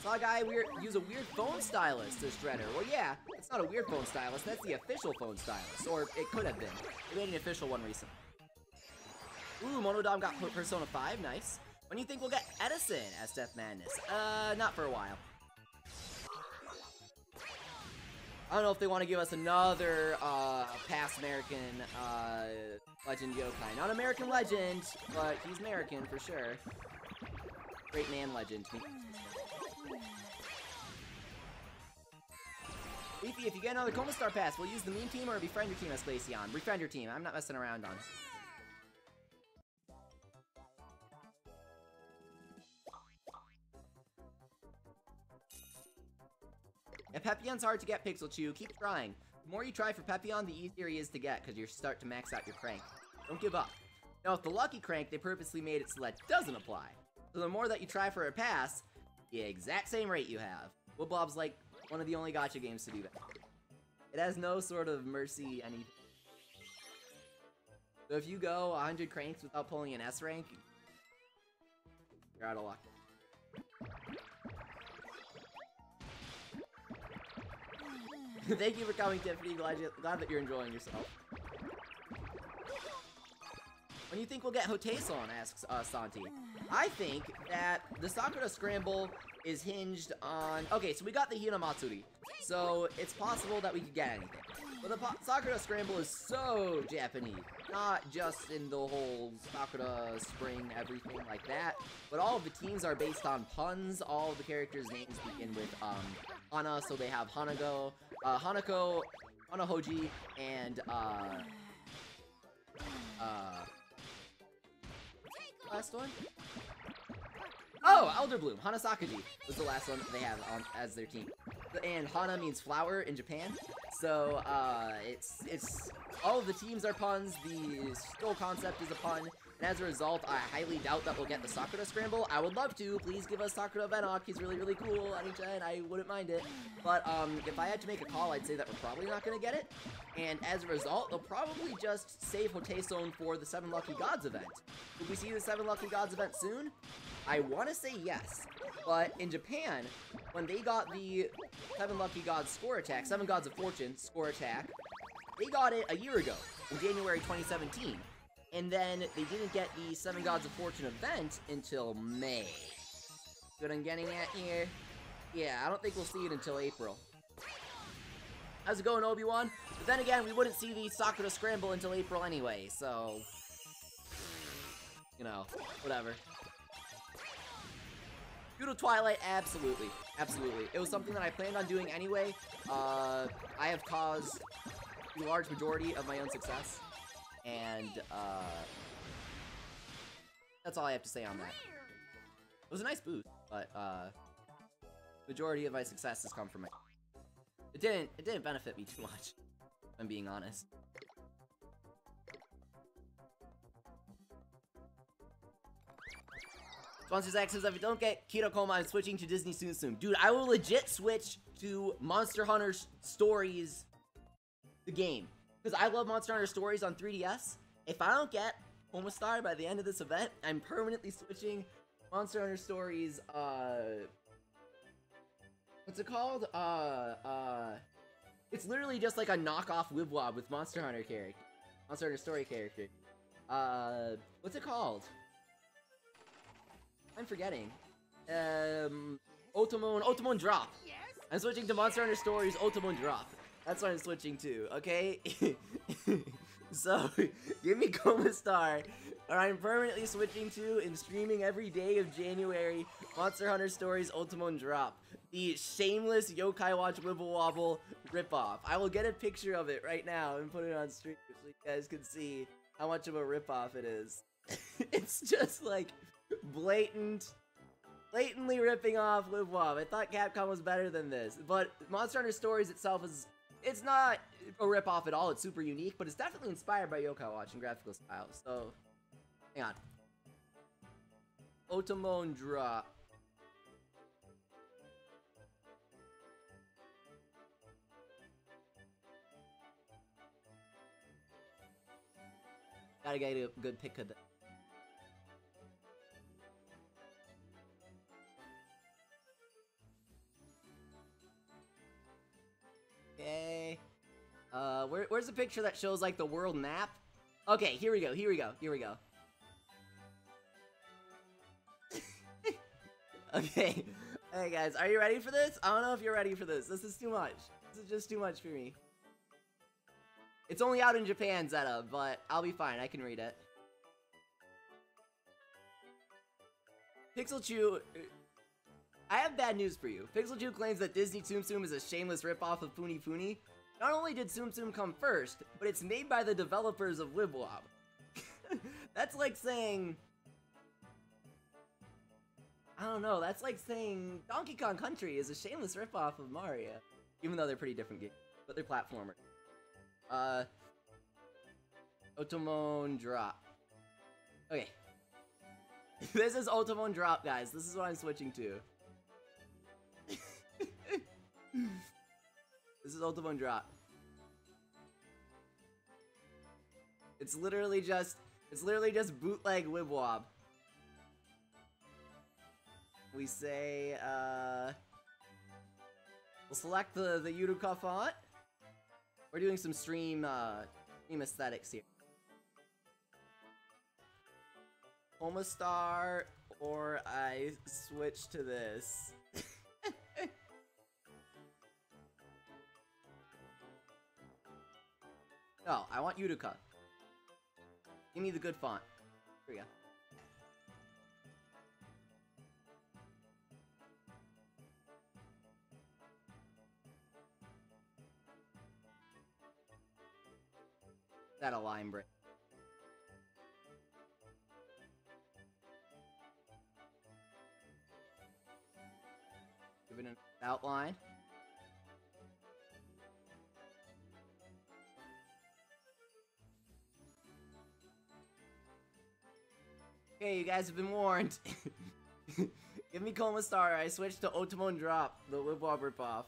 Speaker 1: Saw a guy use a weird phone stylus to Shredder. Well, yeah, it's not a weird phone stylus. That's the official phone stylus. Or it could have been. They made an official one recently. Ooh, Monodom got Persona 5. Nice. When do you think we'll get Edison as Death Madness? Not for a while. I don't know if they want to give us another, past American, Legend Yokai. Not American Legend, but he's American for sure. Great man legend. Leafy, if you get another Koma Star Pass, we'll use the meme team or befriend your team as Glaceon. Befriend your team. I'm not messing around on it. If Peppion's hard to get, Pixelchew, keep trying. The more you try for Pepion, the easier he is to get, because you start to max out your crank. Don't give up. Now, with the Lucky Crank, they purposely made it so that doesn't apply. So the more that you try for a pass, the exact same rate you have. Wib Wob's like one of the only gacha games to do that. It has no sort of mercy anything. So if you go 100 cranks without pulling an S rank, you're out of luck. Thank you for coming, Tiffany. Glad that you're enjoying yourself. When do you think we'll get Hoteison, asks Santi. I think that the Sakura Scramble is hinged on... Okay, so we got the Hina Matsuri, so it's possible that we could get anything. But the Sakura Scramble is so Japanese. Not just in the whole Sakura Spring, everything like that, but all of the teams are based on puns. All of the characters' names begin with Hana, so they have Hanako, Hanahoji, and last one? Oh, Elder Bloom. Hanasakaji was the last one they have as their team. And Hana means flower in Japan. So, it's all of the teams are puns, the whole concept is a pun, and as a result, I highly doubt that we'll get the Sakura Scramble. I would love to. Please give us Sakura Venok. He's really, really cool. Ani-chan, I wouldn't mind it. But, if I had to make a call, I'd say that we're probably not gonna get it. And as a result, they'll probably just save Hoteison for the 7 Lucky Gods event. Will we see the 7 Lucky Gods event soon? I want to say yes, but in Japan, when they got the 7 Lucky Gods score attack, 7 Gods of Fortune score attack, they got it a year ago, in January 2017. And then they didn't get the 7 Gods of Fortune event until May. What I'm getting at here? Yeah, I don't think we'll see it until April. How's it going, Obi-Wan? But then again, we wouldn't see the Sakura Scramble until April anyway, so... You know, whatever. Feudal Twilight, absolutely. Absolutely. It was something that I planned on doing anyway. I have caused the large majority of my own success. And, that's all I have to say on that. It was a nice boost, but, majority of my success has come from it. It didn't benefit me too much, if I'm being honest. Sponsors X says, if I don't get Kira Koma, I'm switching to Disney soon. Dude, I will legit switch to Monster Hunter Stories, the game. Because I love Monster Hunter Stories on 3DS. If I don't get Koma Star by the end of this event, I'm permanently switching Monster Hunter Stories, what's it called? It's literally just like a knockoff Wib Wob with Monster Hunter character. Monster Hunter Story character. What's it called? I'm forgetting. Otomon Drop. I'm switching to Monster Hunter Stories Otomon Drop. That's what I'm switching to, okay? So, give me Koma Star, or I'm permanently switching to and streaming every day of January Monster Hunter Stories Otomon Drop. The shameless Yokai Watch Wibble Wobble ripoff. I will get a picture of it right now and put it on stream so you guys can see how much of a ripoff it is. It's just like blatantly ripping off Wib Wob. I thought Capcom was better than this, but Monster Hunter Stories itself it's not a ripoff at all. It's super unique, but it's definitely inspired by Yokai Watch and graphical style. So, hang on. Otomon Drop. Gotta get a good pick of the... Okay. Where's the picture that shows, like, the world map? Okay, here we go. Okay. Hey, guys, are you ready for this? I don't know if you're ready for this. This is too much. This is just too much for me. It's only out in Japan, Zeta, but I'll be fine. I can read it. Pixel Chew... I have bad news for you. Pixel Chew claims that Disney Tsum Tsum is a shameless ripoff of Funi Funi. Not only did Tsum Tsum come first, but it's made by the developers of Wib Wob. That's like saying... I don't know, that's like saying Donkey Kong Country is a shameless ripoff of Mario. Even though they're pretty different games, but they're platformers. Otomon Drop. Okay. This is Otomon Drop, guys. This is what I'm switching to. This is Otomon Drop. It's literally just bootleg Wib Wob. We say, we'll select the Yuruka font. We're doing some stream aesthetics here. Koma Star, or I switch to this. No, I want Yuruka. Give me the good font. Here we go. That a line break. Give it an outline. Okay, you guys have been warned. Give me Koma Star. I switched to Otomon Drop, the Wib Wob ripoff.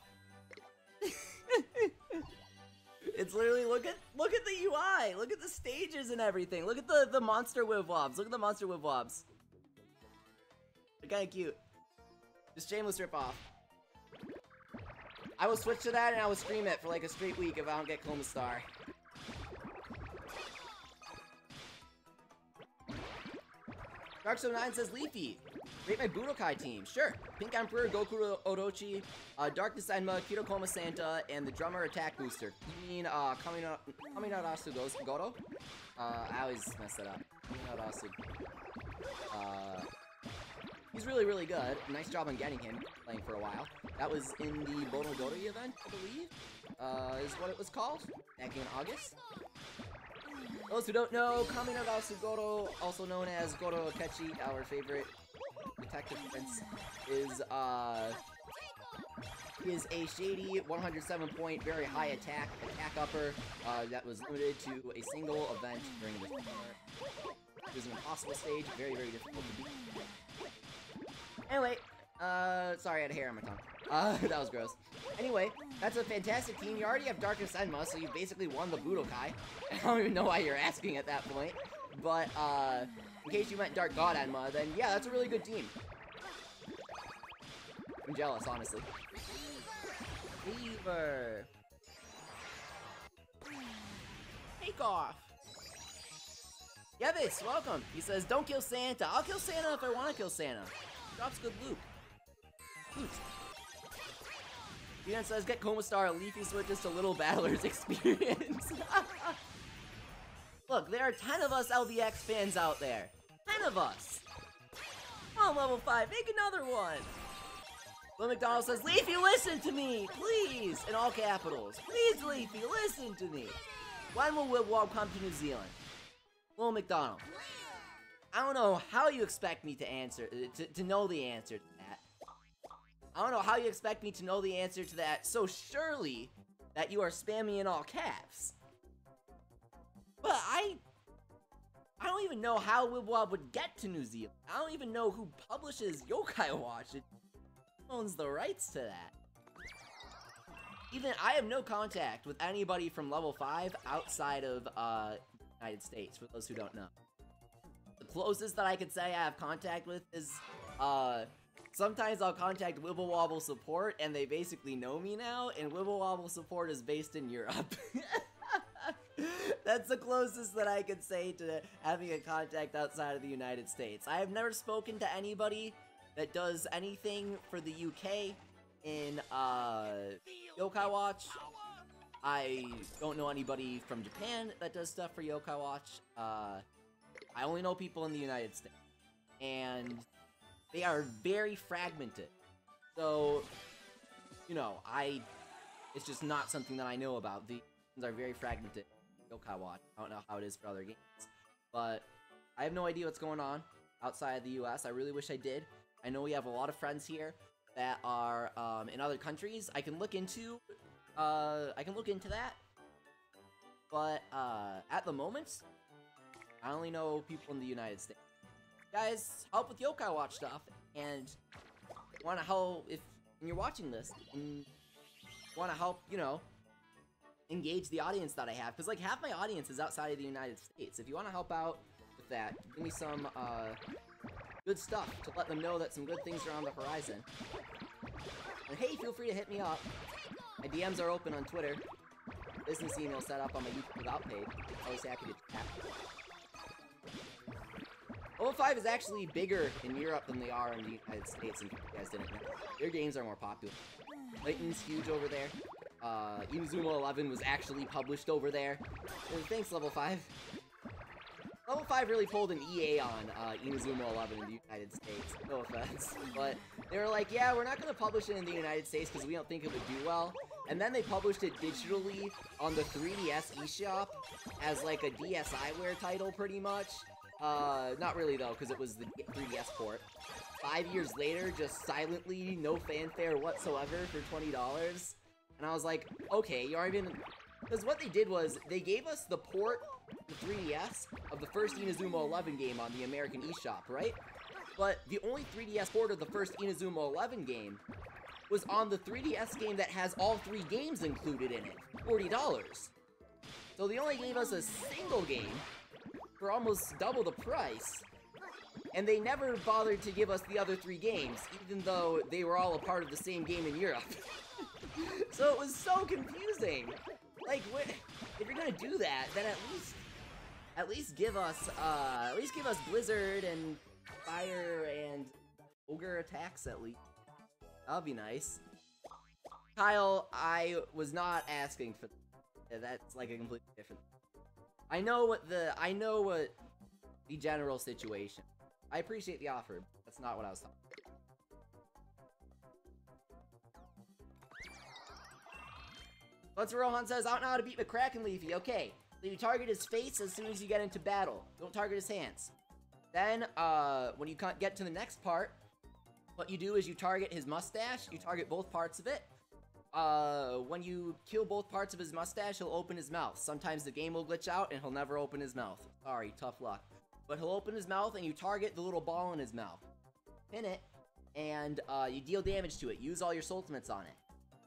Speaker 1: It's literally, look at the UI, look at the stages and everything. Look at the monster Wib Wobs. Look at the monster Wib Wobs. They're kinda cute. Just shameless ripoff. I will switch to that and I will stream it for like a straight week if I don't get Koma Star. Dark09 says Leafy. Rate my Budokai team. Sure. Pink Emperor, Goku Orochi, Darkness Enma, Kiro Koma Santa, and the drummer attack booster. You mean Kaminarasu Goro? I always mess that up. Kaminarasu. He's really, really good. Nice job on getting him, playing for a while. That was in the Bonodori event, I believe, is what it was called, back in August. Those who don't know, Kaminarasu Goro, also known as Goro Akechi, our favorite detective prince, is a shady 107-point, very high attack upper that was limited to a single event during the summer. It was an impossible stage, very, very difficult to beat. Anyway, sorry, I had hair on my tongue. That was gross. Anyway, that's a fantastic team. You already have Darkness Enma, so you basically won the Budokai. I don't even know why you're asking at that point. But, in case you meant Dark God Enma, then yeah, that's a really good team. I'm jealous, honestly. Fever. Take off. Yevis, welcome. He says, don't kill Santa. I'll kill Santa if I want to kill Santa. Drops good loot. Jibanyan says, get Koma Star, Leafy switches to Little Battlers experience. Look, there are 10 of us LBX fans out there. 10 of us. On level 5, make another one. Will McDonald says, Leafy, listen to me, please, in all capitals. Please, Leafy, listen to me. When will Wib Wob come to New Zealand? Will McDonald. I don't know how you expect me to answer, to know the answer to that. I don't know how you expect me to know the answer to that so surely that you are spamming in all caps. But I don't even know how Wib Wob would get to New Zealand. I don't even know who publishes Yokai Watch. It owns the rights to that. Even I have no contact with anybody from level 5 outside of United States, for those who don't know. The closest that I could say I have contact with is sometimes I'll contact Wibble Wobble support and they basically know me now, and Wibble Wobble support is based in Europe. That's the closest that I could say to having a contact outside of the United States. I have never spoken to anybody that does anything for the UK in Yokai Watch. I don't know anybody from Japan that does stuff for Yokai Watch. I only know people in the United States. And they are very fragmented. So, you know, it's just not something that I know about. The are very fragmented. Yokai Watch. I don't know how it is for other games. But I have no idea what's going on outside of the US. I really wish I did. I know we have a lot of friends here that are in other countries. I can look into that. But at the moment, I only know people in the United States. Guys, help with Yokai Watch stuff, and want to help if you're watching this and want to help, you know, engage the audience that I have, because like half my audience is outside of the United States. If you want to help out with that, give me some good stuff to let them know that some good things are on the horizon. And hey, feel free to hit me up. My DMs are open on Twitter. Business email set up on my YouTube without paid. Always happy to chat. Level 5 is actually bigger in Europe than they are in the United States, if you guys didn't know. Their games are more popular. Layton's huge over there. Inazuma 11 was actually published over there. Thanks, Level 5. Level 5 really pulled an EA on Inazuma 11 in the United States. No offense. But they were like, yeah, we're not going to publish it in the United States because we don't think it would do well. And then they published it digitally on the 3DS eShop as like a DSiWare title, pretty much. Not really though, because it was the 3DS port. 5 years later, just silently, no fanfare whatsoever for $20. And I was like, okay, you aren't even... Because what they did was, they gave us the port, the 3DS, of the first Inazuma 11 game on the American eShop, right? But the only 3DS port of the first Inazuma 11 game was on the 3DS game that has all 3 games included in it, $40. So they only gave us a single game for almost double the price, and they never bothered to give us the other 3 games, even though they were all a part of the same game in Europe. So it was so confusing. Like, if you're gonna do that, then at least give us Blizzard and fire and ogre attacks at least. That'll be nice. Kyle, I was not asking for that. That's like a completely different. I know what the general situation. I appreciate the offer, but that's not what I was talking about. Let's Rohan says, I don't know how to beat Kraken, Leafy. Okay, so you target his face as soon as you get into battle. Don't target his hands. Then, when you get to the next part, what you do is you target his mustache. You target both parts of it. When you kill both parts of his mustache, he'll open his mouth. Sometimes the game will glitch out and he'll never open his mouth. Sorry, tough luck. But he'll open his mouth and you target the little ball in his mouth. Pin it, and you deal damage to it. Use all your ultimates on it.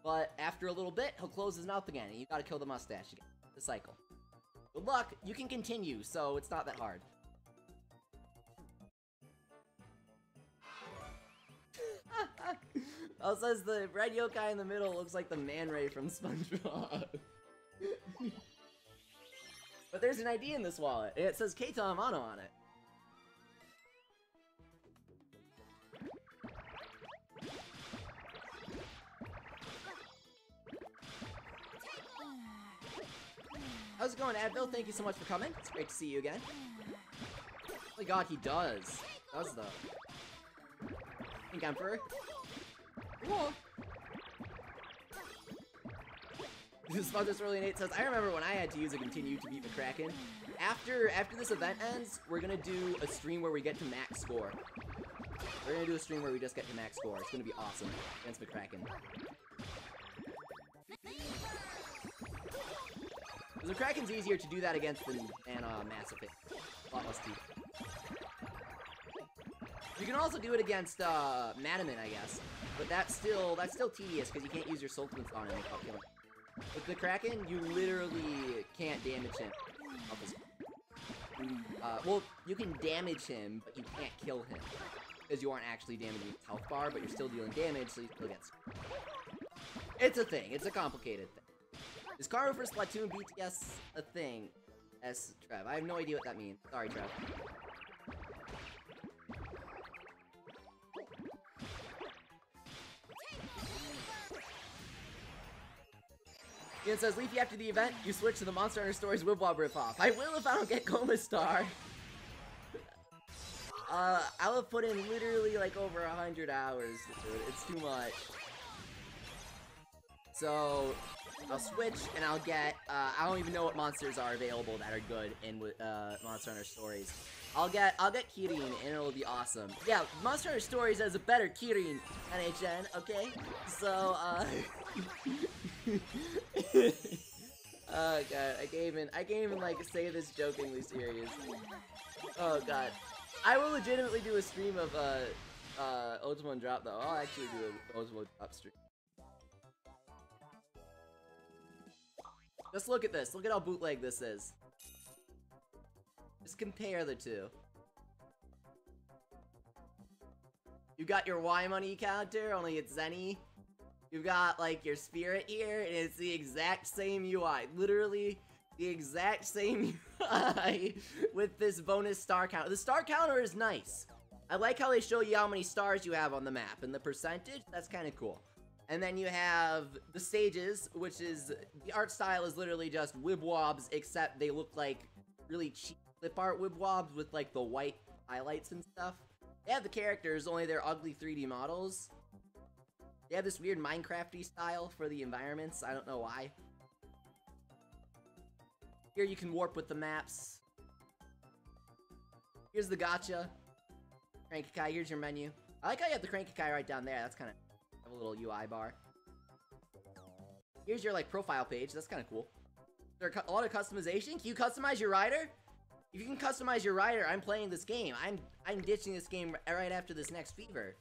Speaker 1: But after a little bit, he'll close his mouth again and you gotta kill the mustache again. The cycle. Good luck, you can continue, so it's not that hard. Also says the red yokai in the middle looks like the man ray from SpongeBob. But there's an ID in this wallet, and it says Keita Amano on it. How's it going, Advil? Thank you so much for coming. It's great to see you again. Oh my god, he does. Does though. Pink Emperor. Whoa. Sponsors Early Nate says, I remember when I had to use a continue to beat Kraken. After this event ends, we're gonna do a stream where we get to max score. We're gonna do a stream where we just get to max score. It's gonna be awesome against Kraken. The Kraken's easier to do that against than Mass Effect. A lot less teeth. You can also do it against Madaman, I guess, but that's still tedious because you can't use your ultimates on him without killing him. With the Kraken, you literally can't damage him. Well, you can damage him, but you can't kill him because you aren't actually damaging his health bar, but you're still dealing damage, so you still get screwed. It's a thing. It's a complicated thing. Is Karu for Splatoon BTS a thing? S. Trev. I have no idea what that means. Sorry, Trev. Ian says, Leafy, after the event, you switch to the Monster Hunter Stories Wib Wob ripoff. I will if I don't get Koma Star. I'll have put in literally like over 100 hours to do it. It's too much. So, I'll switch and I'll get, I don't even know what monsters are available that are good in Monster Hunter Stories. I'll get Kirin and it'll be awesome. Yeah, Monster Hunter Stories has a better Kirin, NHN, okay? So, oh god, I can't even like say this jokingly serious. Oh god. I will legitimately do a stream of Ultimate Drop though. I'll actually do an Ultimate Drop stream. Just look at this. Look at how bootleg this is. Just compare the two. You got your Y money counter, only it's Zenny. You've got like your spirit here, and it's the exact same UI. Literally the exact same UI with this bonus star counter. The star counter is nice. I like how they show you how many stars you have on the map, and the percentage, that's kind of cool. And then you have the stages, which is, the art style is literally just Wib Wobs, except they look like really cheap clip art Wib Wobs with like the white highlights and stuff. They have the characters, only they're ugly 3D models. They have this weird Minecraft-y style for the environments, I don't know why. Here you can warp with the maps. Here's the gacha. Cranky-kai, here's your menu. I like how you have the Cranky-kai right down there, that's kind of a little UI bar. Here's your like profile page, that's kind of cool. There's a lot of customization. Can you customize your rider? If you can customize your rider, I'm playing this game. I'm ditching this game right after this next fever.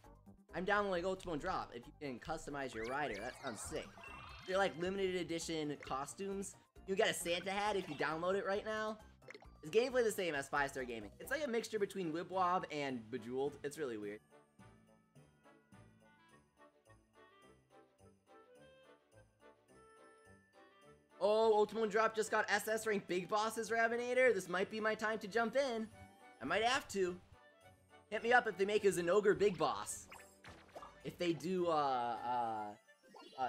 Speaker 1: I'm downloading Ultimate Drop. If you can customize your rider, that sounds sick. They're like limited edition costumes. You get a Santa hat if you download it right now. Is gameplay the same as 5-Star Gaming? It's like a mixture between Wib Wob and Bejeweled. It's really weird. Oh, Ultimate Drop just got SS rank Big Bosses Rabinator. This might be my time to jump in. I might have to. Hit me up if they make a Zinogre Big Boss. If they do,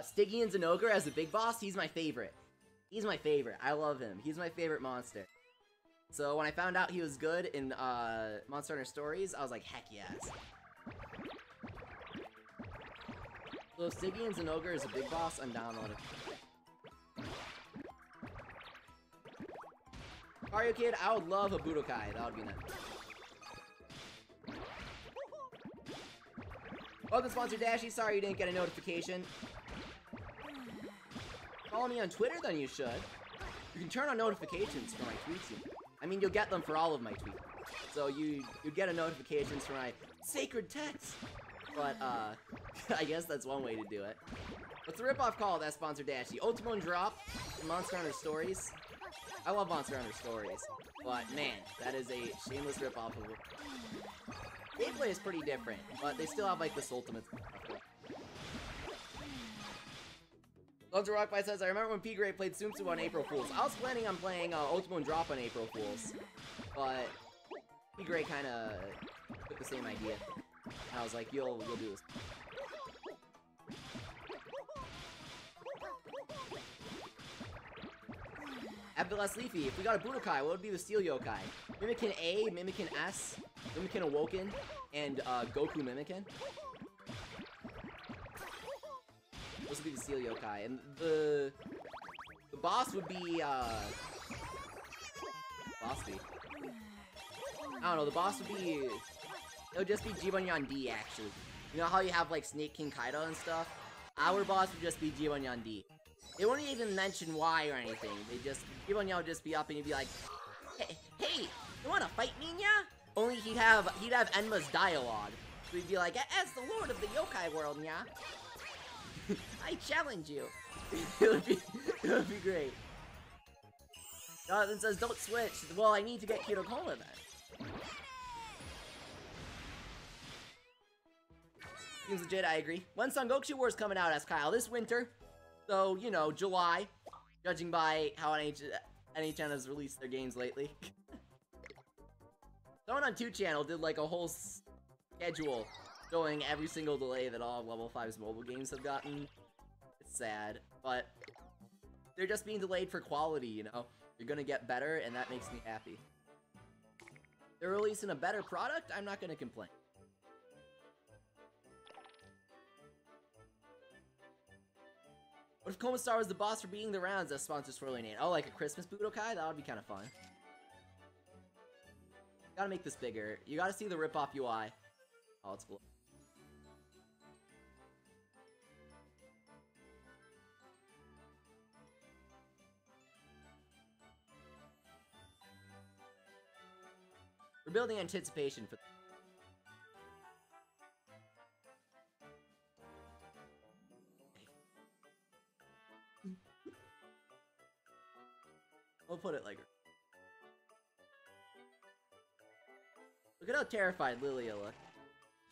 Speaker 1: Stygian Zinogre as a Big Boss, he's my favorite. He's my favorite. I love him. He's my favorite monster. So when I found out he was good in, Monster Hunter Stories, I was like, heck yes. So if Stygian Zinogre is a Big Boss, I'm down on it. Mario Kid, I would love a Budokai. That would be nice. Welcome, Sponsor Dashy. Sorry you didn't get a notification. Follow me on Twitter, then you should. You can turn on notifications for my tweets. I mean, you'll get them for all of my tweets. So you get a notifications for my sacred texts. But, I guess that's one way to do it. What's the ripoff called, that Sponsor Dashy? Ultimate Drop in Monster Hunter Stories. I love Monster Hunter Stories. But, man, that is a shameless ripoff of it. Gameplay is pretty different, but they still have, like, this ultimate stuff. Loves Rock by says, I remember when P-Grade played Tsum Tsum on April Fools. I was planning on playing Ultimate Drop on April Fools, but P-Grade kinda took the same idea. And I was like, you'll do this. Abdullah Leafy, if we got a Budokai, what would be the Steel Yokai? Mimikin A, Mimikin S, Mimikin Awoken, and Goku Mimikin. Those would be the Steel Yokai. And the boss would be, boss be? I don't know, the boss would be, it would just be Jibanyan D, actually. You know how you have, like, Snake King Kaido and stuff? Our boss would just be Jibanyan D. They wouldn't even mention why or anything. They just, Jibanyan would just be up and he'd be like, hey, you wanna fight me, nya? Only he'd have Enma's dialogue. So he'd be like, as the lord of the yokai world, nya, I challenge you. it would be great. Jonathan says, don't switch. Well, I need to get Koma then. Seems legit, I agree. When's Son Goku Wars coming out, asks Kyle? This winter. So, you know, July. Judging by how NHN has released their games lately. Someone on 2channel did like a whole schedule showing every single delay that all of Level 5's mobile games have gotten. It's sad, but they're just being delayed for quality, you know? You're gonna get better, and that makes me happy. They're releasing a better product, I'm not gonna complain. What if Koma Star was the boss for beating the rounds as sponsors for Lane 8? Oh, like a Christmas Budokai? That would be kind of fun. Gotta make this bigger. You gotta see the rip-off UI. Oh, it's cool. We're building anticipation for... We'll put it like... Look at how terrified Lilia looked.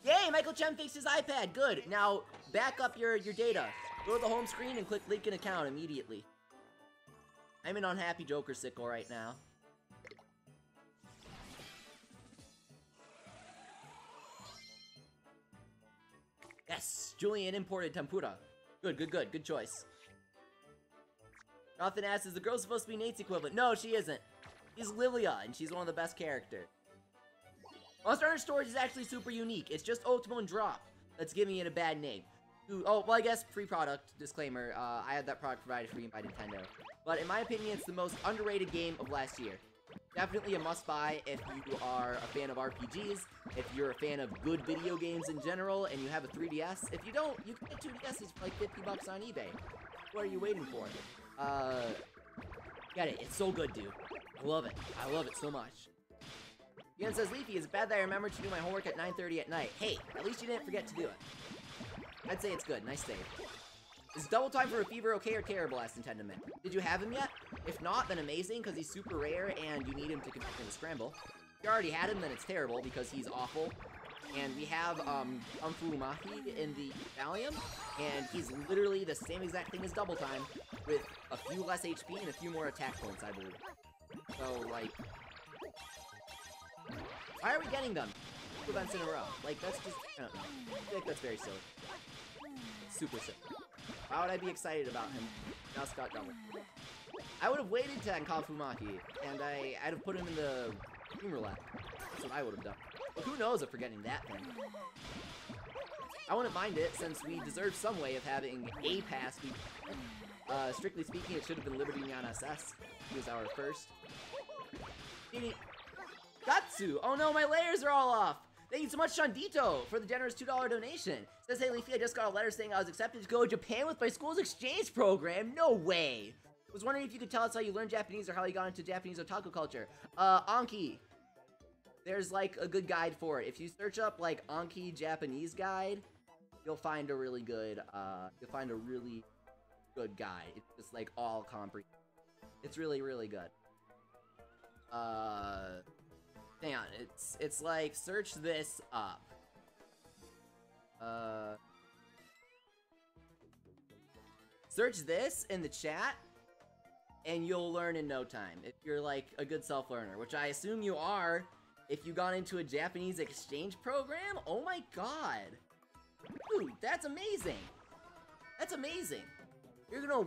Speaker 1: Yay! Michael Chen fixed his iPad! Good! Now, back up your data. Go to the home screen and click link an account immediately. I'm an unhappy Joker sickle right now. Yes! Julian imported tempura. Good choice. Jonathan asks, is the girl supposed to be Nate's equivalent? No, she isn't. She's Lilia, and she's one of the best characters. Monster Hunter Stories is actually super unique. It's just Ultimate Drop that's giving it a bad name. Oh, well, I guess free product, disclaimer. I had that product provided for me by Nintendo. But in my opinion, it's the most underrated game of last year. Definitely a must-buy if you are a fan of RPGs, if you're a fan of good video games in general, and you have a 3DS. If you don't, you can get 2DSs for like 50 bucks on eBay. What are you waiting for? Get it. It's so good, dude. I love it. I love it so much. Ian says, Leafy, is it bad that I remembered to do my homework at 9:30 at night? Hey, at least you didn't forget to do it. I'd say it's good. Nice save. Is double time for a fever okay or terrible, asked Nintendo Man. Did you have him yet? If not, then amazing, because he's super rare and you need him to compete in the scramble. If you already had him, then it's terrible, because he's awful. And we have, Umfu Mahi in the Valium, and he's literally the same exact thing as double time, with a few less HP and a few more attack points, I believe. So, like... Why are we getting them? events in a row. Like, that's just, I don't know. I feel like that's very silly. It's super silly. Why would I be excited about him? Now Scott double. I would have waited to Kafumaki, and I'd have put him in the Dream Roulette. That's what I would have done. But who knows if we're getting that thing. I wouldn't mind it, since we deserve some way of having a pass. Strictly speaking, it should have been Jibanyan Santa. He was our first. Gatsu! Oh no, my layers are all off! Thank you so much, Shandito, for the generous $2 donation. Says, hey Leafy, I just got a letter saying I was accepted to go to Japan with my school's exchange program. No way! Was wondering if you could tell us how you learned Japanese or how you got into Japanese otaku culture. Anki. There's like a good guide for it. If you search up like Anki Japanese guide, you'll find a really good guide. It's just like all comprehensive. It's really, really good. Hang on, it's like search this up. Search this in the chat and you'll learn in no time. If you're like a good self-learner, which I assume you are if you got into a Japanese exchange program. Oh my god. Dude, that's amazing. That's amazing. You're gonna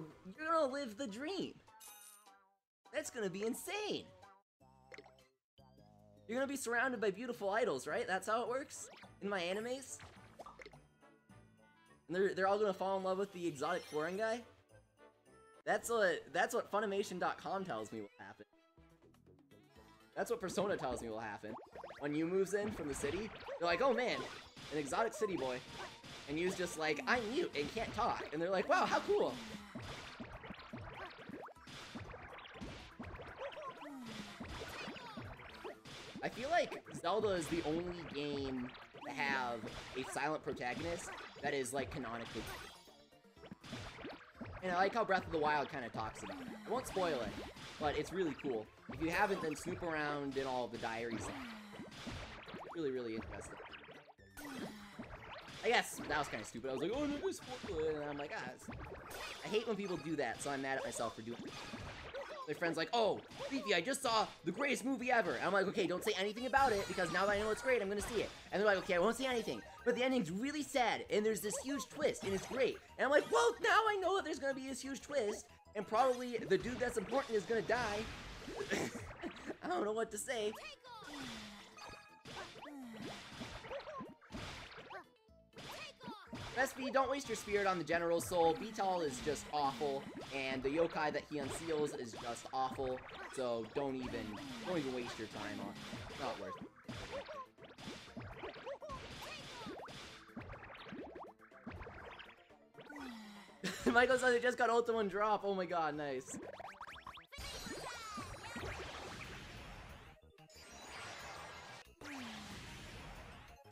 Speaker 1: live the dream. That's gonna be insane. You're gonna be surrounded by beautiful idols, right? That's how it works in my animes? And they're all gonna fall in love with the exotic foreign guy? That's what Funimation.com tells me will happen. That's what Persona tells me will happen. When Yu moves in from the city, they're like, oh man, an exotic city boy. And Yu's just like, I'm mute and can't talk. And they're like, wow, how cool. I feel like Zelda is the only game to have a silent protagonist that is, like, canonically. And I like how Breath of the Wild kind of talks about it. I won't spoil it, but it's really cool. If you haven't, then snoop around in all of the diaries. Really, really interesting. I guess that was kind of stupid. I was like, oh, no, just spoil it. And I'm like, I hate when people do that, so I'm mad at myself for doing it. My friend's like, oh, Fifi, I just saw the greatest movie ever. And I'm like, okay, don't say anything about it, because now that I know it's great, I'm gonna see it. And they're like, okay, I won't say anything. But the ending's really sad, and there's this huge twist, and it's great. And I'm like, well, now I know that there's gonna be this huge twist, and probably the dude that's important is gonna die. I don't know what to say. Vespi, don't waste your spirit on the General Soul. Beetle is just awful, and the yokai that he unseals is just awful. So don't even waste your time on it. Not worth it. Michael says it just got ult in one drop. Oh my god, nice.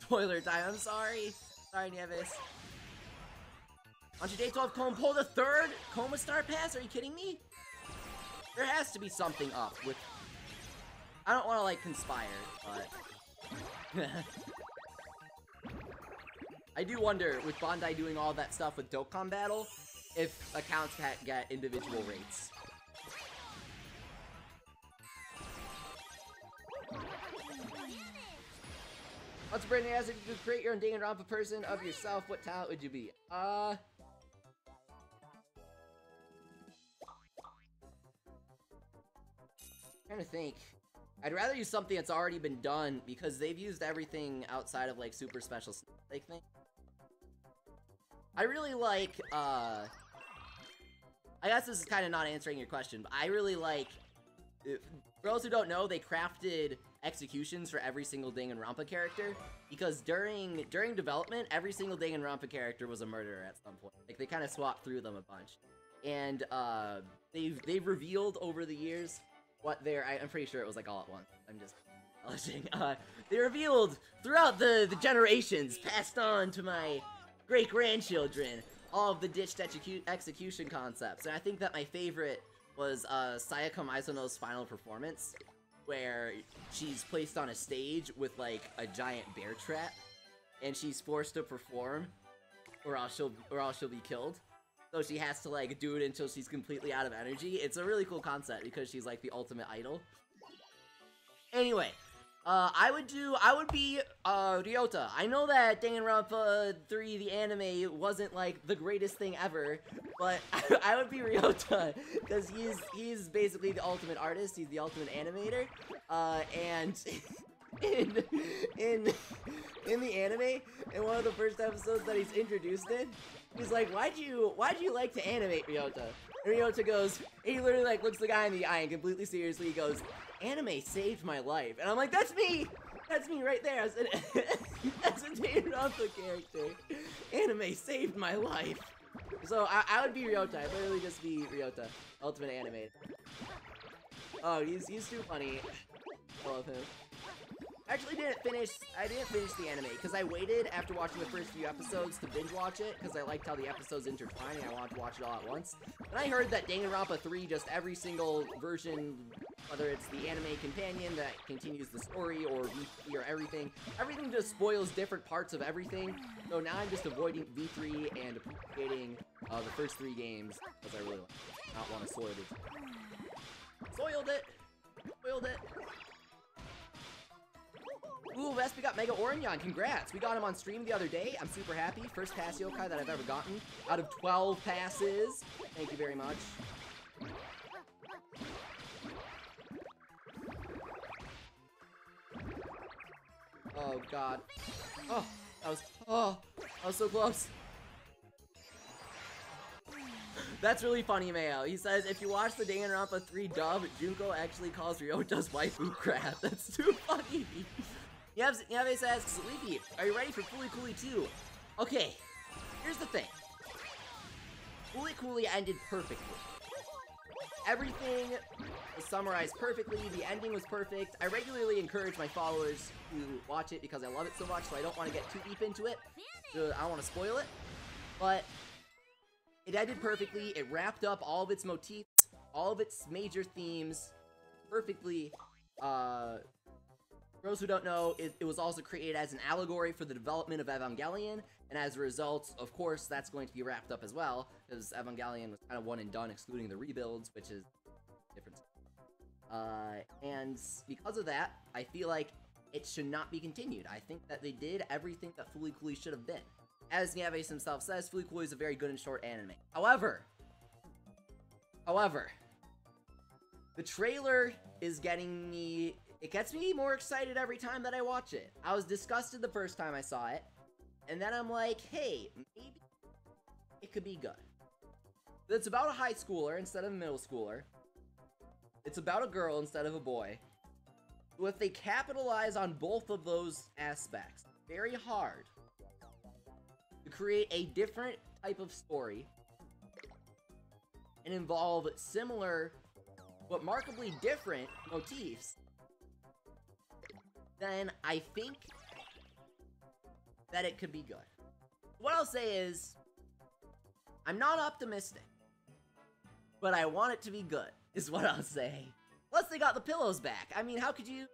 Speaker 1: Spoiler time, I'm sorry. Sorry, Nieves. On your day 12, Koma, pull the third Koma Star Pass? Are you kidding me? There has to be something up with... I don't want to, like, conspire, but... I do wonder, with Bandai doing all that stuff with Dokkan Battle, if accounts get individual rates. What's Brittany as if you could create your own Danganronpa person of yourself, what talent would you be? Trying to think. I'd rather use something that's already been done because they've used everything outside of like super special snake thing. I really like I guess this is kind of not answering your question, but I really like, for those who don't know, they crafted executions for every single Danganronpa character because during development, every single Danganronpa character was a murderer at some point. Like they kind of swapped through them a bunch, and they've revealed over the years what I'm pretty sure it was like all at once. I'm just embellishing. They revealed throughout the generations, passed on to my great-grandchildren, all of the ditched execution concepts. And I think that my favorite was Sayaka Mizuno's final performance, where she's placed on a stage with like a giant bear trap, and she's forced to perform, or else she'll be killed. So she has to like do it until she's completely out of energy. It's a really cool concept because she's like the ultimate idol. Anyway, I would be, Ryota. I know that Danganronpa 3, the anime, wasn't, like, the greatest thing ever, but I would be Ryota, because he's basically the ultimate artist, he's the ultimate animator, and in the anime, in one of the first episodes that he's introduced in, he's like, why'd you like to animate, Ryota? And Ryota goes, and he literally, like, looks the guy in the eye and completely seriously, he goes, anime saved my life. And I'm like, that's me! That's me right there. That's a Danganronpa character. Anime saved my life. So I would be Ryota. I'd literally just be Ryota. Ultimate animator. Oh, he's too funny. I love him. Actually, I didn't finish the anime, because I waited after watching the first few episodes to binge watch it, because I liked how the episodes intertwine and I wanted to watch it all at once. And I heard that Danganronpa 3, just every single version, whether it's the anime companion that continues the story, or V3 or everything just spoils different parts of everything. So now I'm just avoiding V3 and appreciating the first 3 games, because I really not want to soil it. Soiled it! Spoiled it! Ooh, Vespi got Mega Orion, congrats! We got him on stream the other day, I'm super happy. First pass Yokai that I've ever gotten, out of 12 passes. Thank you very much. Oh god. Oh, that was so close. That's really funny, Mayo. He says, if you watch the Danganronpa 3 dub, Junko actually calls Ryota's waifu crap. That's too funny. Yabe says, Sleepy, are you ready for Fooly Cooly 2? Okay, here's the thing. Fooly Cooly ended perfectly. Everything was summarized perfectly, the ending was perfect. I regularly encourage my followers to watch it because I love it so much, so I don't want to get too deep into it. So I don't want to spoil it. But it ended perfectly, it wrapped up all of its motifs, all of its major themes perfectly. For those who don't know, it was also created as an allegory for the development of Evangelion, and as a result, of course, that's going to be wrapped up as well, because Evangelion was kind of one and done, excluding the rebuilds, which is different. And because of that, I feel like it should not be continued. I think that they did everything that Fooly Cooly should have been. As Nyaves himself says, Fooly Cooly is a very good and short anime. However, the trailer is getting me... It gets me more excited every time that I watch it. I was disgusted the first time I saw it, and then I'm like, hey, maybe it could be good. It's about a high schooler instead of a middle schooler. It's about a girl instead of a boy. So if they capitalize on both of those aspects very hard to create a different type of story and involve similar but markedly different motifs, then I think that it could be good. What I'll say is, I'm not optimistic, but I want it to be good, is what I'll say. Plus, they got the pillows back. I mean, how could you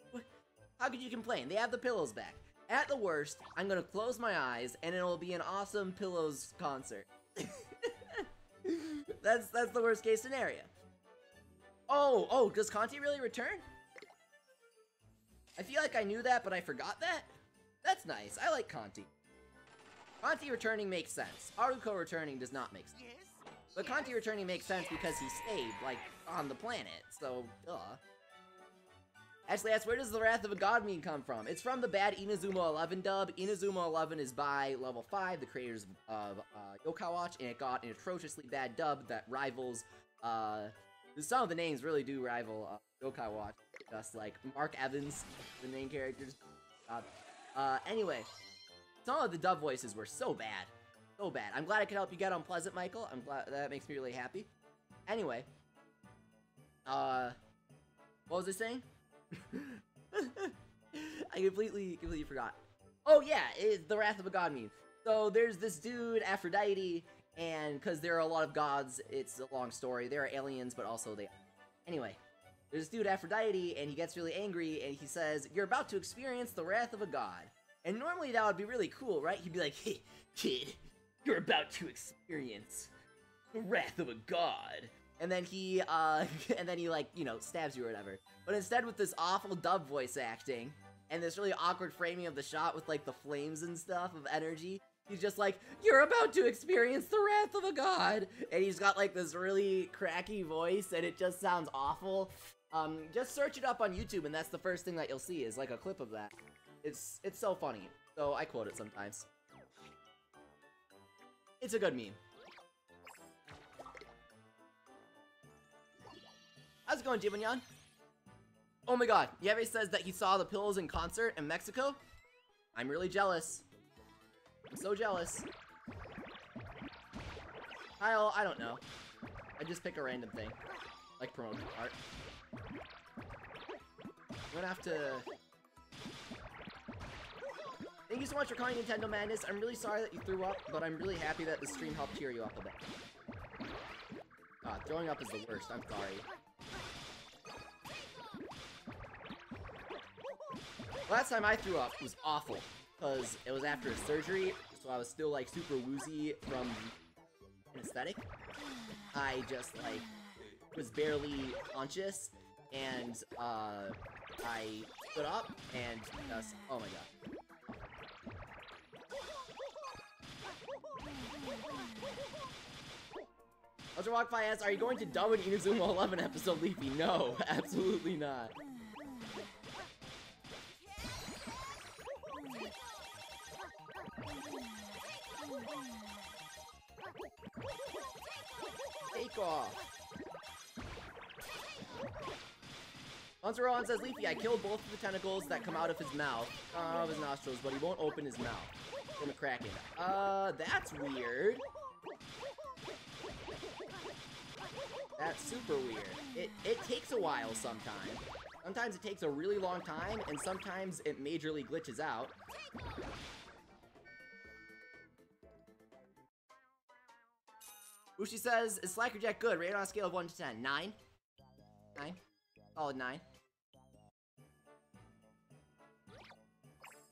Speaker 1: complain? They have the pillows back. At the worst, I'm gonna close my eyes, and it'll be an awesome Pillows concert. That's the worst case scenario. Oh, does Conti really return? I feel like I knew that, but I forgot that? That's nice. I like Conti. Conti returning makes sense. Haruko returning does not make sense. But Conti returning makes sense because he stayed, like, on the planet, so, duh. Actually, that's where does the Wrath of a God meme come from? It's from the bad Inazuma 11 dub. Inazuma 11 is by Level 5, the creators of Yokai Watch, and it got an atrociously bad dub that rivals, some of the names really do rival Yokai Watch. Just like Mark Evans, the main characters. Anyway, some of the dub voices were so bad. So bad. I'm glad I could help you get Unpleasant, Michael. I'm glad that makes me really happy. Anyway. What was I saying? I completely forgot. Oh yeah, it's the Wrath of a God meme. So there's this dude, Aphrodite, and because there are a lot of gods, it's a long story. There are aliens, but also they... Anyway. There's this dude, Aphrodite, and he gets really angry, and he says, you're about to experience the wrath of a god. And normally that would be really cool, right? He'd be like, hey, kid, you're about to experience the wrath of a god. And then he, like, you know, stabs you or whatever. But instead with this awful dub voice acting, and this really awkward framing of the shot with like the flames and stuff of energy. He's just like, "You're about to experience the wrath of a god," and he's got like this really cracky voice, and it just sounds awful. Just search it up on YouTube, and that's the first thing that you'll see is like a clip of that. It's so funny, so I quote it sometimes. It's a good meme. How's it going, Jibanyan? Oh my god, Yeve says that he saw the Pillows in concert in Mexico. I'm really jealous. I'm so jealous. Kyle, I don't know. I just pick a random thing. Like promotion art. I'm gonna have to... Thank you so much for calling Nintendo Madness. I'm really sorry that you threw up, but I'm really happy that the stream helped cheer you up a bit. God, throwing up is the worst. I'm sorry. Last time I threw up was awful, because it was after a surgery, so I was still like super woozy from anesthetic. I just like was barely conscious, and I stood up and just, oh my god. Ultra Walkby asks, are you going to dub an Inazuma 11 episode, Leafy? No, absolutely not. Take off. Monsteron says, Leafy, I killed both of the tentacles that come out of his mouth, of his nostrils, but he won't open his mouth. From a Kraken. That's weird. That's super weird. It takes a while sometimes. Sometimes it takes a really long time, and sometimes it majorly glitches out. Ushi says, is Slackerjack good? Rated on a scale of 1 to 10. 9? 9? Solid 9.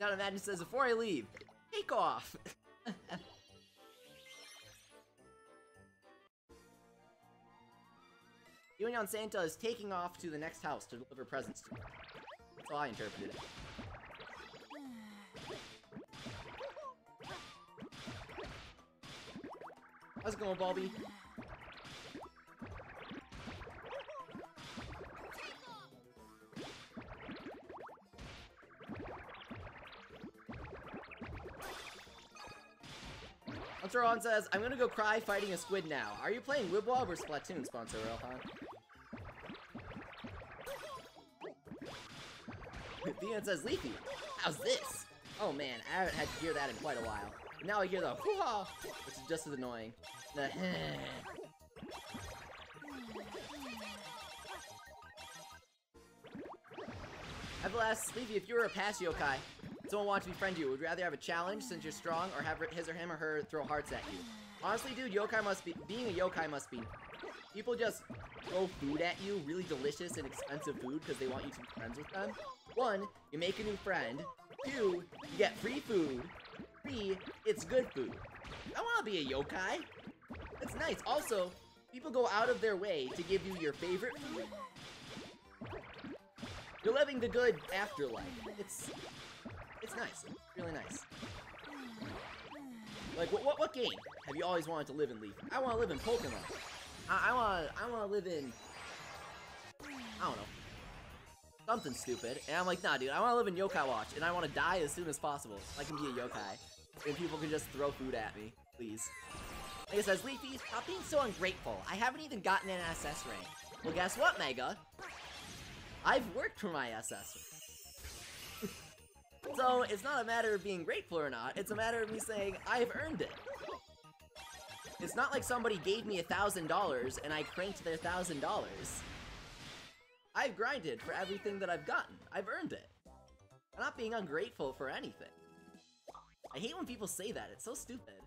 Speaker 1: Down to Madness says, before I leave, take off! Jibanyan Santa is taking off to the next house to deliver presents to. That's how I interpreted it. How's it going, Balby? Hunter says, I'm gonna go cry fighting a squid now. Are you playing Wib Wob or Splatoon, sponsor Rohan? Theon says, Leafy, how's this? Oh man, I haven't had to hear that in quite a while. Now I hear the hoo-ha, which is just as annoying. The Everlast, Leafy, if you were a past yokai, someone wants to befriend you, would you rather have a challenge since you're strong, or have his or him or her throw hearts at you? Honestly, dude, being a yokai must be, people just throw food at you, really delicious and expensive food, because they want you to be friends with them. 1, you make a new friend. 2, you get free food. 3, it's good food. I want to be a yokai. It's nice. Also, people go out of their way to give you your favorite food. You're living the good afterlife. It's nice. It's really nice. Like, what game have you always wanted to live in, Leaf? I want to live in Pokemon. I want to live in, I don't know, something stupid. And I'm like, nah, dude, I want to live in Yokai Watch, and I want to die as soon as possible. I can be a yokai, and people can just throw food at me, please. Mega says, Leafy, stop being so ungrateful. I haven't even gotten an SS rank. Well, guess what, Mega? I've worked for my SS rank. So, it's not a matter of being grateful or not, it's a matter of me saying, I've earned it. It's not like somebody gave me $1,000 and I cranked their $1,000. I've grinded for everything that I've gotten. I've earned it. I'm not being ungrateful for anything. I hate when people say that, it's so stupid.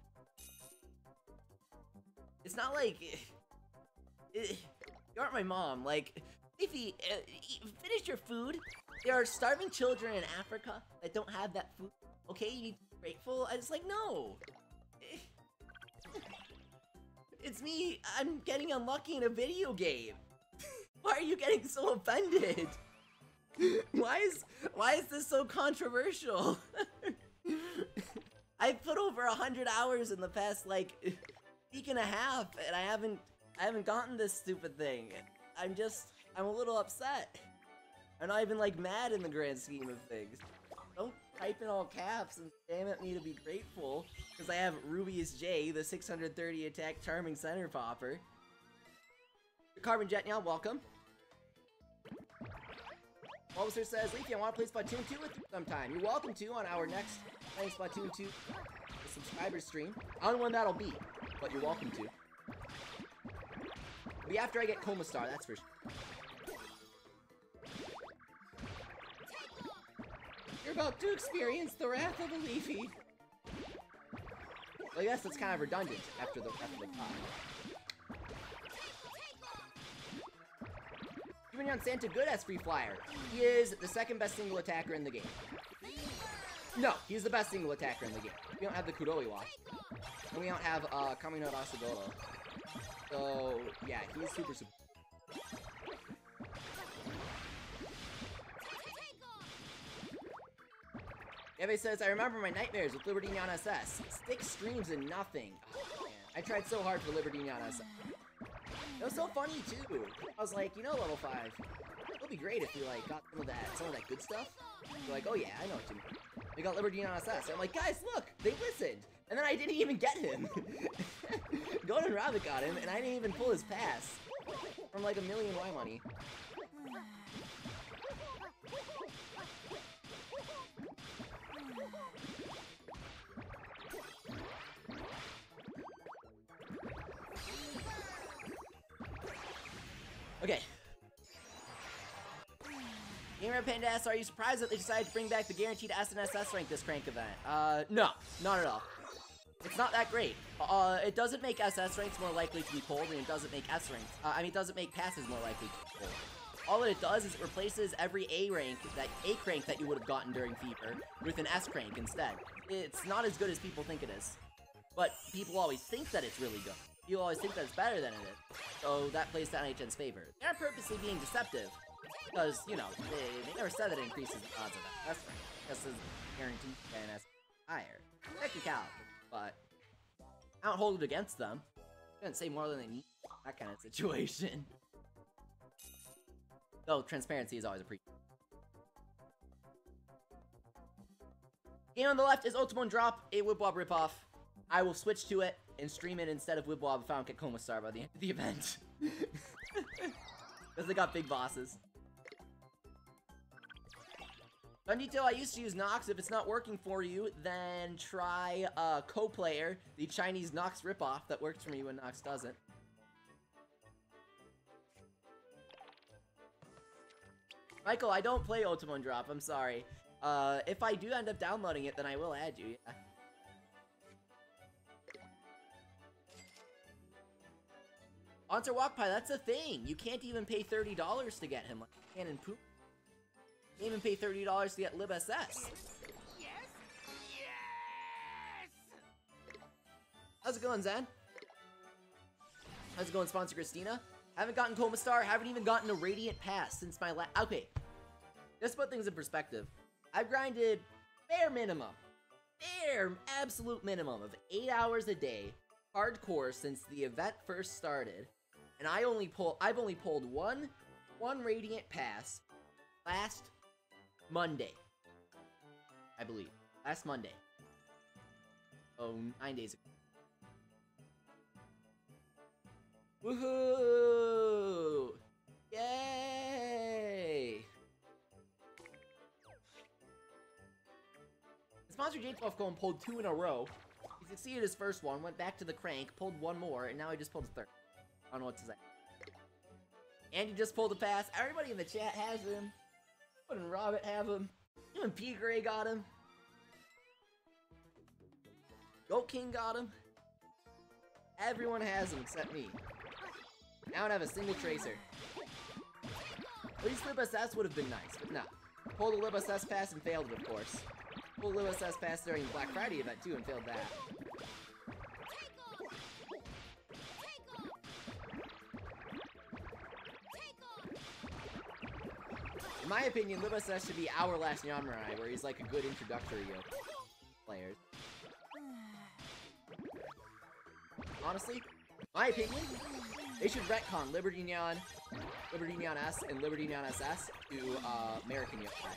Speaker 1: It's not like... you aren't my mom, like... Leafy, finish your food. There are starving children in Africa that don't have that food. Okay, you need to be grateful. I just like, no. It's me. I'm getting unlucky in a video game. Why are you getting so offended? Why is this so controversial? I put over 100 hours in the past like week and a half, and I haven't gotten this stupid thing. I'm a little upset. I'm not even like mad in the grand scheme of things. Don't type in all caps and spam at me to be grateful because I have Rubius J, the 630 attack charming center popper. Carbon Jet now, welcome. Officer says, Leafy, I want to play Splatoon 2 with you sometime. You're welcome to on our next playing Splatoon 2 subscriber stream. I don't know when that'll be, but you're welcome to. It'll be after I get Koma Star, that's for sure. You're about to experience the wrath of a Leafy. Well, I guess that's kind of redundant after the pod. Jibanyan Santa good as Free Flyer. He is the second best single attacker in the game. No, he's the best single attacker in the game. We don't have the Kuroi watch. And we don't have Kamino Asagoro. So, yeah, he's super. Eve says, I remember my nightmares with Liberty Neon SS. 6 streams and nothing. Oh, man. I tried so hard for Liberty Neon SS. It was so funny too. I was like, you know, level 5. It'll be great if you like got some of that good stuff. You're like, oh yeah, I know what you mean. We got Liberty Neon SS. I'm like, guys, look, they listened. And then I didn't even get him. Golden Rabbit got him, and I didn't even pull his pass. From like $1 million Y money. Okay. Gamer Panda asks, are you surprised that they decided to bring back the guaranteed SNSS rank this crank event? No, not at all. It's not that great. It doesn't make SS ranks more likely to be pulled, and it doesn't make S ranks. It doesn't make passes more likely to be pulled. All it does is it replaces every A crank that you would have gotten during Fever with an S crank instead. It's not as good as people think it is. But people always think that it's really good. You always think that it's better than it is. So that plays to NHN's favor. They're not purposely being deceptive. Because, you know, they never said that it increases the odds of that. That's right. This is guaranteed and S higher. Technicality. But I don't hold it against them. I didn't say more than they need. That kind of situation. Though transparency is always appreciated. Game on the left is Ultimate Drop, a Wib Wob ripoff. I will switch to it and stream it instead of Wib Wob if I don't get Koma Star by the end of the event. Because they got big bosses. On detail, I used to use Nox. If it's not working for you, then try Co-Player, the Chinese Nox ripoff that works for me when Nox doesn't. Michael, I don't play Ultimate Drop, I'm sorry. If I do end up downloading it, then I will add you, yeah. Onser Walk Pie, that's a thing. You can't even pay $30 to get him. Like Cannon Poop. You can't even pay $30 to get LibSS.
Speaker 2: Yes! Yes!
Speaker 1: How's it going, Zen? How's it going, Sponsor Christina? Haven't gotten Koma Star, haven't even gotten a Radiant Pass since my last. Okay. Let's put things in perspective. I've grinded bare absolute minimum of 8 hours a day, hardcore since the event first started. And I've only pulled one Radiant Pass last Monday. I believe. Last Monday. Oh, 9 days ago. Woohoo! Yay! The sponsor J12 Cone pulled 2 in a row. He succeeded his first one, went back to the crank, pulled 1 more, and now he just pulled his third. I don't know what to say. And he just pulled a pass. Everybody in the chat has him. Wouldn't Robert have him? Even P. Gray got him. Goat King got him. Everyone has him except me. I don't have a single tracer. At least LibSS would have been nice, but no. Pulled the LibSS pass and failed it, of course. Pulled the LibSS pass during the Black Friday event too and failed that. my opinion, TOOONSSS should be our last Yamurai, where he's like a good introductory player. Honestly, my opinion, they should retcon Liberty Neon S, and Liberty Neon SS to American Yokai.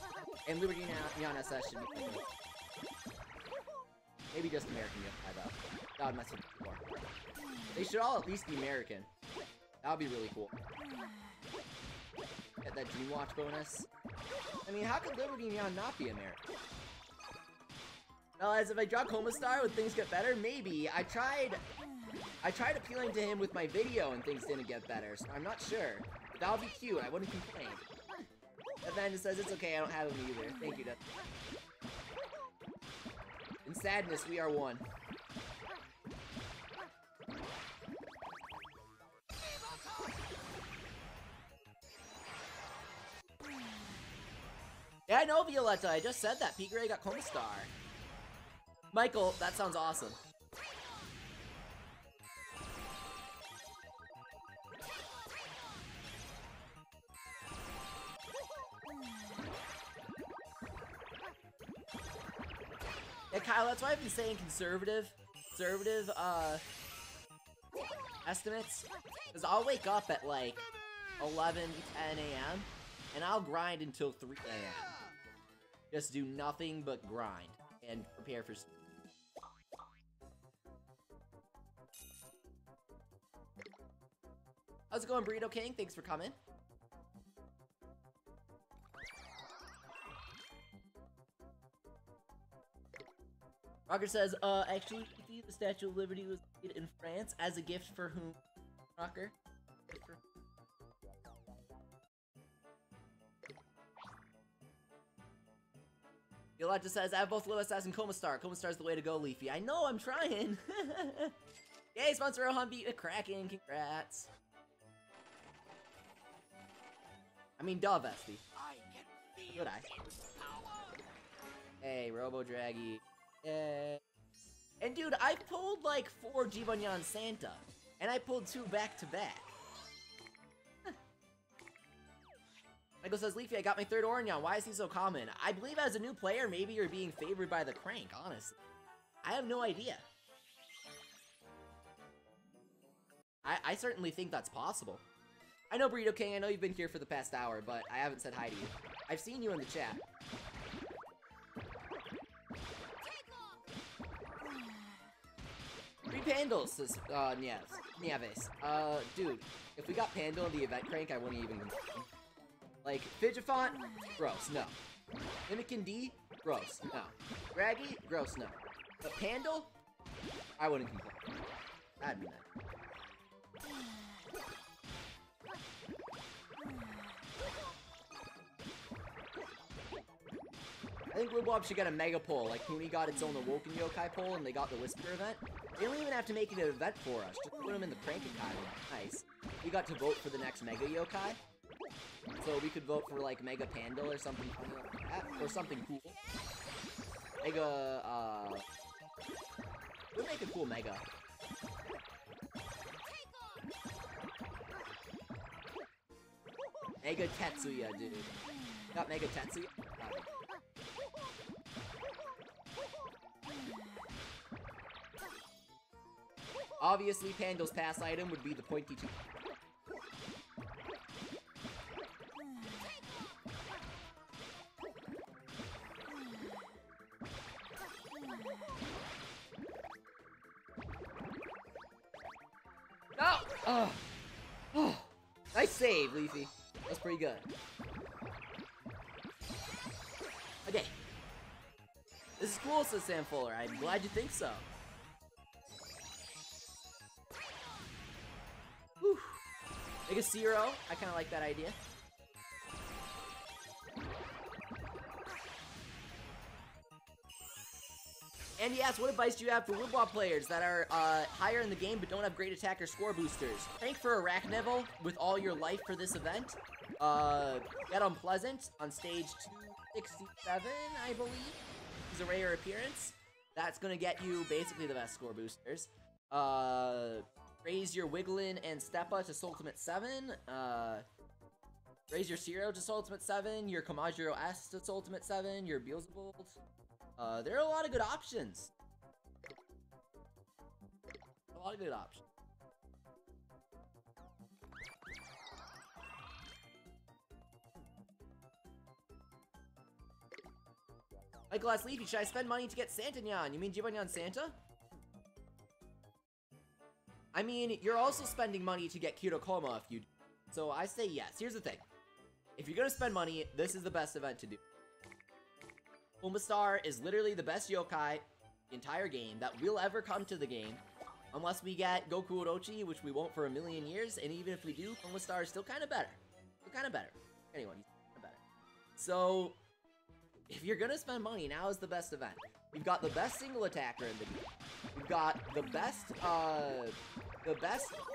Speaker 1: And Liberty Neon SS should be maybe just American Yokai though. That would mess with me more. They should all at least be American. That would be really cool. Get that Dream Watch bonus. I mean, how could Liberty Neon not be American? Well, as if I draw Koma Star, would things get better? Maybe. I tried appealing to him with my video and things didn't get better, so I'm not sure. But that would be cute, I wouldn't complain. And then it says it's okay, I don't have him either. Thank you, Death. In sadness, we are one. Yeah, I know, Violetta, I just said that. Pigray got Koma Star. Michael, that sounds awesome. Yeah, Kyle, that's why I've been saying conservative estimates. Because I'll wake up at like 11, 10 a.m. and I'll grind until 3 a.m. Just do nothing but grind and prepare for. How's it going, Burrito King? Thanks for coming. Rocker says, actually, the Statue of Liberty was made in France as a gift for whom? Rocker? Yolanda says, I have both TOOONSSS and Koma Star. Koma Star's the way to go, Leafy. I know, I'm trying! Yay, sponsor Rohan beat with Kraken, congrats! I mean, duh, Vesty. Good eye. Hey, Robo Draggy. Yeah. And dude, I pulled like 4 Jibanyan Santa, and I pulled 2 back to back. Michael says, Leafy, I got my 3rd Orion. Why is he so common? I believe as a new player, maybe you're being favored by the crank, honestly. I have no idea. I certainly think that's possible. I know, Burrito King, I know you've been here for the past hour, but I haven't said hi to you. I've seen you in the chat. Free Pandals, says, Nieves. Dude, if we got Pandal in the event crank, I wouldn't even complain. Like, Fidgefont? Gross, no. Mimikin D? Gross, no. Raggy? Gross, no. But Pandal? I wouldn't complain. That'd be nice. I think Wib Wob should get a mega poll, like Kuni got its own Awoken Yokai poll and they got the Whisper event. They don't even have to make it an event for us, just put them in the Crank-a-kai. Nice. We got to vote for the next Mega Yokai. So we could vote for like Mega Pandal or something funny like that, or something cool. Mega, we'll make a cool Mega. Mega Tetsuya, dude. Got Mega Tetsuya? Obviously, Pandal's pass item would be the pointy tooth. No! Oh! Nice save, Leafy. That's pretty good. Okay. This is cool, says Sam Fuller. I'm glad you think so. Whew. Make a 0. I kind of like that idea. And he asks, what advice do you have for Wib Wob players that are higher in the game but don't have great attack or score boosters? Thank for Arachnevel with all your life for this event. Get Unpleasant on stage 267, I believe. Is a rare appearance. That's gonna get you basically the best score boosters. Raise your Wigglin and Steppa to Ultimate 7. Raise your Zero to Ultimate 7, your Komajiro S to Ultimate 7, your Beelzebub. There are a lot of good options. A lot of good options. Michael S. Leafy, should I spend money to get Santanyan? You mean Jibanyan Santa? I mean, you're also spending money to get Kirokoma if you do. So I say yes. Here's the thing. If you're gonna spend money, this is the best event to do. Koma Star is literally the best yokai the entire game that will ever come to the game. Unless we get Goku Orochi, which we won't for a million years, and even if we do, Koma Star is still kind of better. Still kind of better. Anyway, he's kind of better. So, if you're gonna spend money, now is the best event. We've got the best single attacker in the game. We've got the best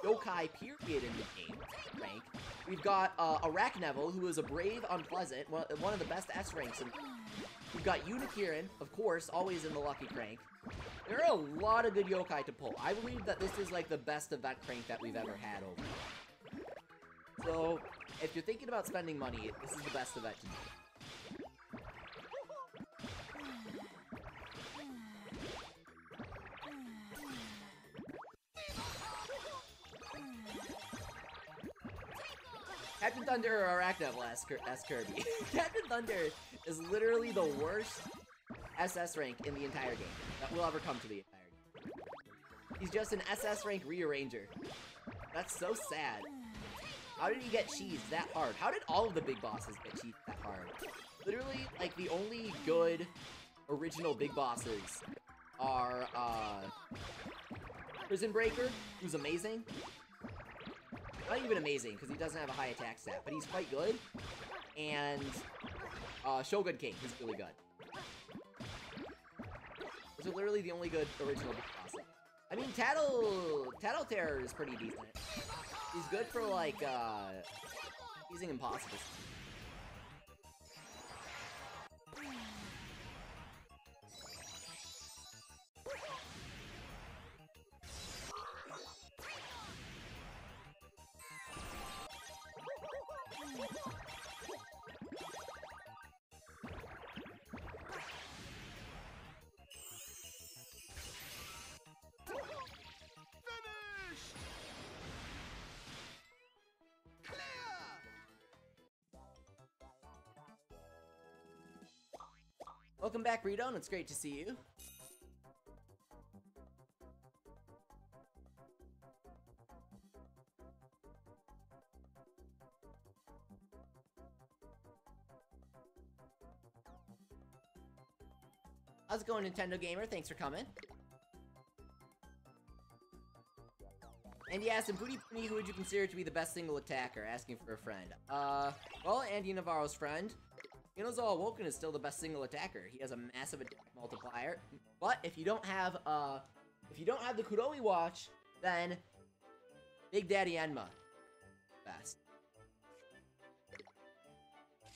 Speaker 1: yokai period in the game, rank. We've got Arachnevel, who is a brave, unpleasant, one of the best S ranks. We've got Unikirin, of course, always in the lucky crank. There are a lot of good yokai to pull. I believe that this is like the best event crank that we've ever had over. So, if you're thinking about spending money, this is the best event to do. Captain Thunder or Arachnevel, ask Kirby. Captain Thunder is literally the worst SS rank in the entire game that will ever come to the entire game. He's just an SS rank rearranger. That's so sad. How did he get cheesed that hard? How did all of the big bosses get cheesed that hard? Literally, like, the only good original big bosses are, Prison Breaker, who's amazing. Not even amazing, because he doesn't have a high attack stat, but he's quite good. And Shogun King is really good. Those are literally the only good original big bosses. I mean, Tattle Terror is pretty decent. He's good for, like, using impossible. Welcome back, Redon. It's great to see you. How's it going, Nintendo Gamer? Thanks for coming. And yes, and Booty Poonie, who would you consider to be the best single attacker? Asking for a friend. Well, Andy Navarro's friend. Inozawa Woken is still the best single attacker. He has a massive attack multiplier. But if you don't have the Kuroi watch, then Big Daddy Enma best.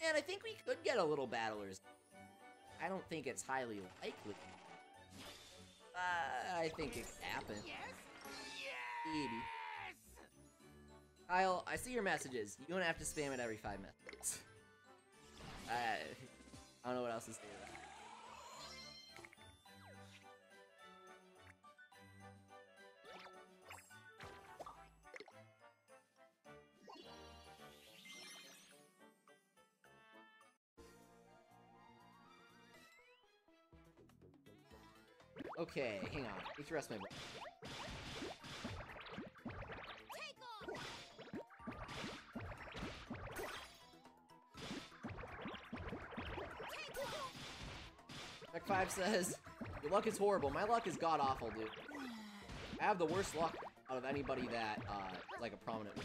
Speaker 1: And I think we could get a little battlers. I don't think it's highly likely. I think it could happen. Maybe. Kyle, I see your messages. You don't have to spam it every 5 minutes. I don't know what else to say to that. Okay, hang on. I need to rest my brain. Tech 5 says, your luck is horrible. My luck is god-awful, dude. I have the worst luck out of anybody that, is like a prominent...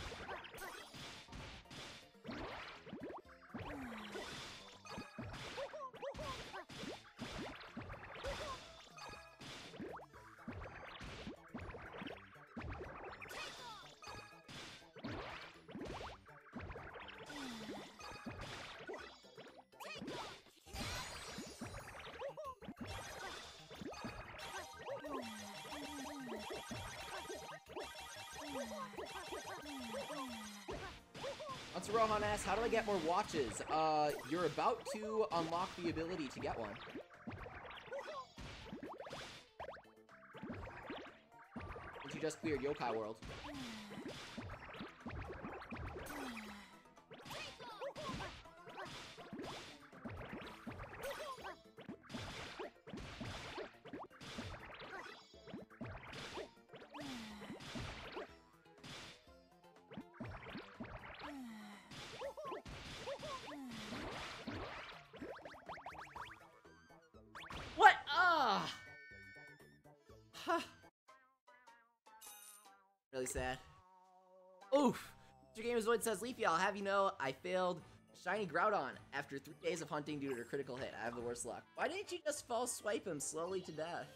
Speaker 1: Once Rohan asks, how do I get more watches? You're about to unlock the ability to get one. Since you just cleared Yokai World. What? Ah! Huh. Really sad. Oof! Mr. Gamer's Void says, Leafy, I'll have you know, I failed Shiny Groudon after 3 days of hunting due to a critical hit. I have the worst luck. Why didn't you just false swipe him slowly to death?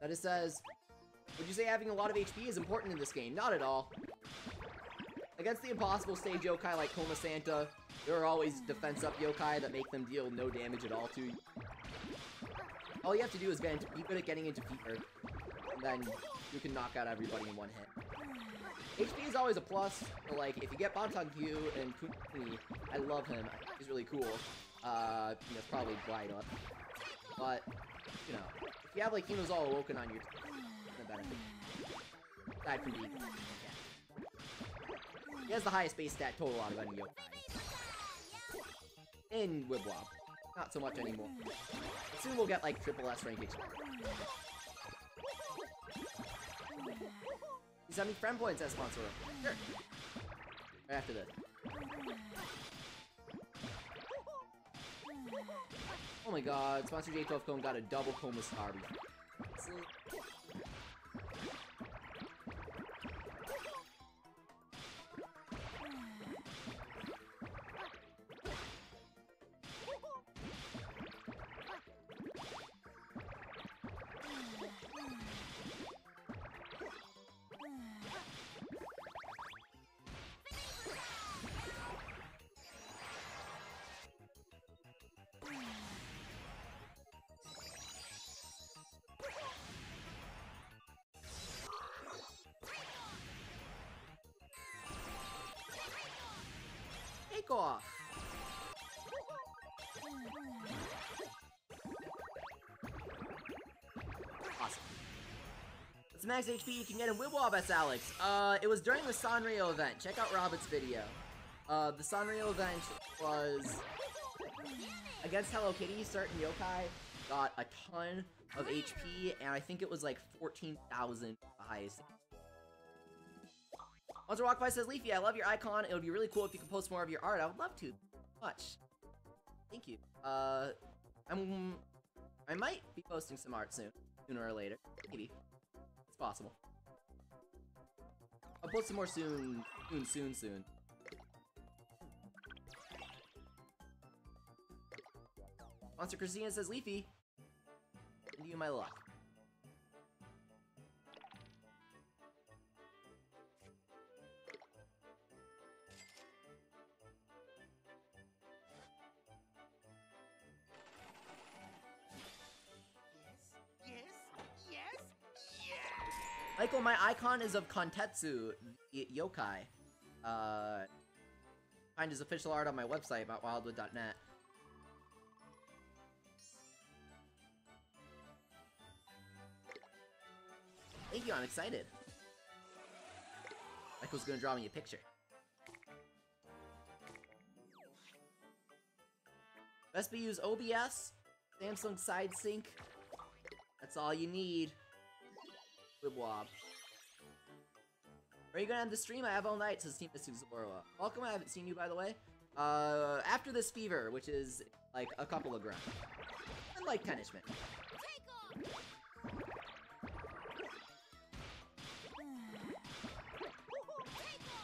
Speaker 1: That it says, would you say having a lot of HP is important in this game? Not at all. Against the impossible stage yokai like Koma Santa, there are always defense up yokai that make them deal no damage at all to you. All you have to do is be good at getting into fever, and then you can knock out everybody in one hit. HP is always a plus, but like, if you get Bantan Q and Kuni, I love him, he's really cool. That's probably wide up. But, you know, if you have like Hino's All Awoken on your team, it's gonna benefit. Aside from being he has the highest base stat total out of any yokai. In Wib Wob. Not so much anymore. But soon we'll get like triple S rank HP. You send me friend points as sponsor. Sure. Right after this. Oh my god, sponsor J12 Cone got a double Koma Star. Take off! Awesome. That's max HP you can get in Wib Wob, Alex. It was during the Sanrio event. Check out Robert's video. The Sanrio event was against Hello Kitty. Certain yokai got a ton of HP, and I think it was like 14,000 the highest. Monster Walk By says, Leafy, I love your icon. It would be really cool if you could post more of your art. I would love to. Much. Thank you. I might be posting some art soon. Sooner or later. Maybe. It's possible. I'll post some more soon. Soon. Monster Christina says, Leafy, send you my luck. Michael, my icon is of Kontetsu, the yokai. Find his official art on my website, wildwood.net. Thank you, I'm excited. Michael's gonna draw me a picture. Best be use OBS, Samsung side sync. That's all you need. Wib Wob. Are you gonna end the stream? I have all night, says Team Zoroa. Welcome, I haven't seen you by the way. After this fever, which is like a couple of grunts. And like punishment.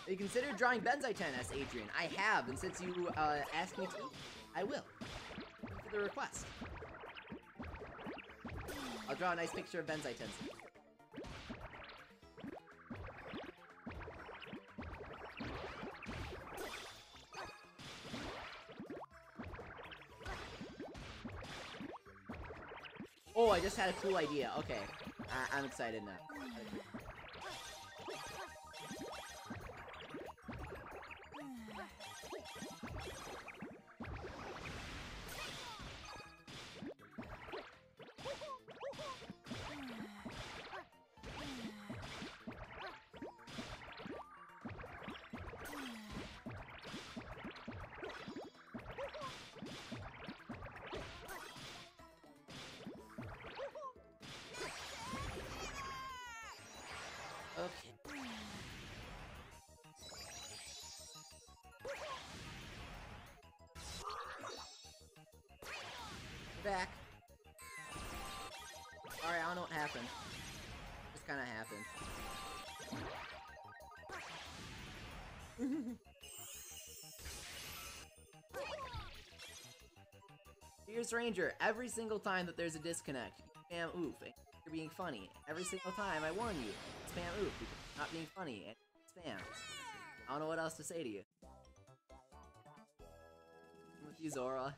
Speaker 1: You considered drawing Benzai 10S, Adrian. I have, and since you asked me to, I will. Thank you for the request. I'll draw a nice picture of Benzai 10. Oh, I just had a cool idea. Okay. I'm excited now. Okay. Back. Alright, I don't know what happened. Just kinda happened. Fierce Ranger, every single time that there's a disconnect, you spam oof, and you're being funny. Every single time, I warn you, spam oof, because you're not being funny, and spam. I don't know what else to say to you. I'm with you, Zora.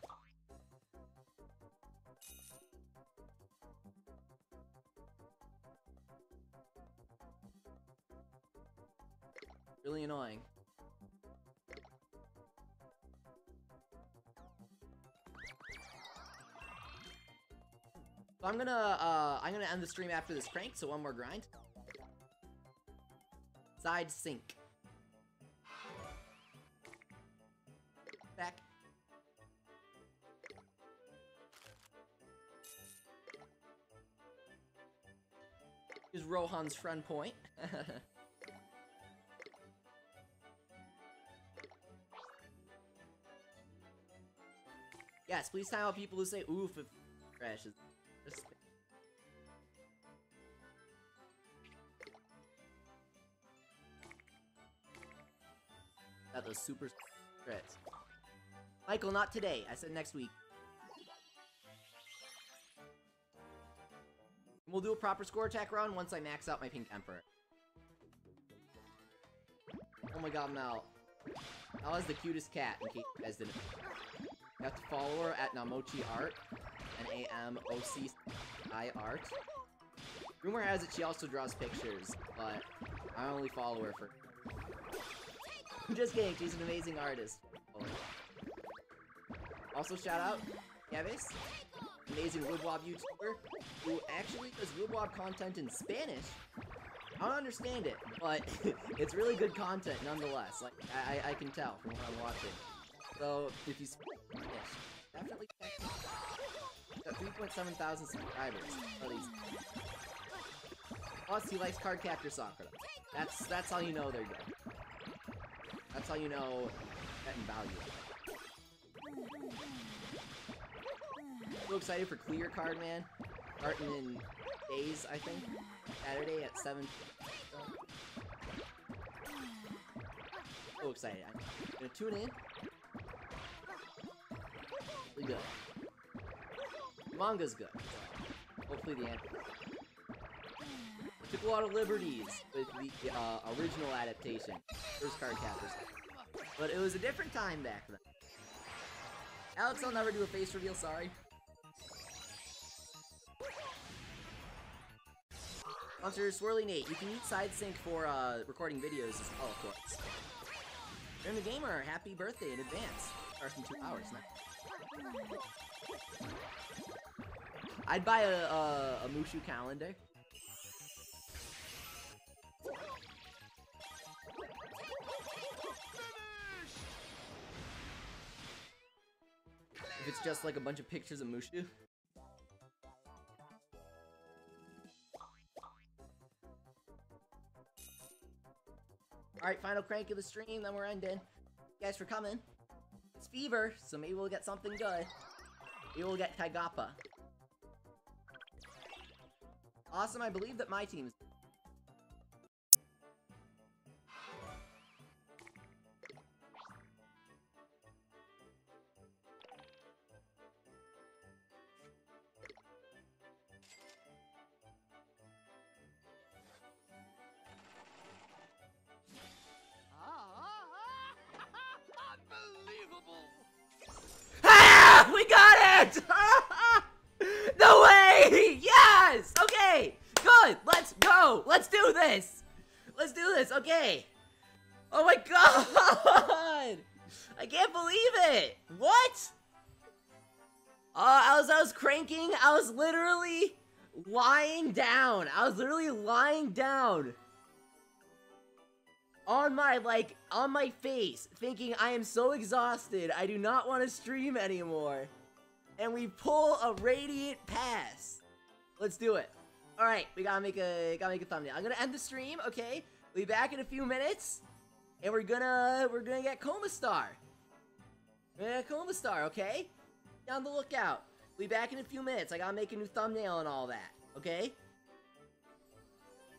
Speaker 1: Really annoying. So I'm gonna end the stream after this crank, so one more grind. Side sink. Back. Here's Rohan's friend point. Yes, please time out people who say oof if crashes. Just... That was super stress. Michael, not today. I said next week. We'll do a proper score attack run once I max out my Pink Emperor. Oh my god, Mel. Mel is the cutest cat, in case you guys didn't know. You have to follow her at Namochi Art, N-A-M-O-C-I Art. Rumor has it she also draws pictures, but I only follow her for... I'm just kidding, she's an amazing artist. Oh. Also shout out, Yavis, amazing Wib Wob YouTuber, who actually does Wib Wob content in Spanish. I don't understand it, but it's really good content nonetheless. Like, I can tell from what I'm watching. So, if you speak Spanish, definitely check it out. Got 3.7 thousand subscribers. Plus, he likes Cardcaptor Sakura. That's how you know they're good. That's how you know getting value. So excited for Clear Card, man. Starting in days, I think. Saturday at 7. So excited. I'm gonna tune in. Really good. The manga's good. Hopefully the end. Took a lot of liberties with the original adaptation. First Cardcaptors. But it was a different time back then. Alex, I'll never do a face reveal, sorry. Sponsor Swirly Nate. You can use Side Sync for recording videos as well, of course. You're the gamer. Happy birthday in advance. Starts in 2 hours now. I'd buy a Mushu calendar. If it's just like a bunch of pictures of Mushu. Alright, final crank of the stream, then we're ending. Thank you guys for coming. It's Fever, so maybe we'll get something good. Maybe we'll get Taigappa. Awesome, I believe that my team's... We got it! No way! Yes! Okay! Good! Let's go! Let's do this! Let's do this, okay. Oh my god! I can't believe it! What? I was cranking, I was literally lying down. I was literally lying down. On my face, thinking I am so exhausted, I do not want to stream anymore. And we pull a radiant pass. Let's do it. Alright, we gotta make a thumbnail. I'm gonna end the stream, okay? We'll be back in a few minutes. And we're gonna get Koma Star. We're gonna get Koma Star, okay? Be on the lookout. We'll be back in a few minutes. I gotta make a new thumbnail and all that, okay?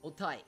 Speaker 1: Hold tight.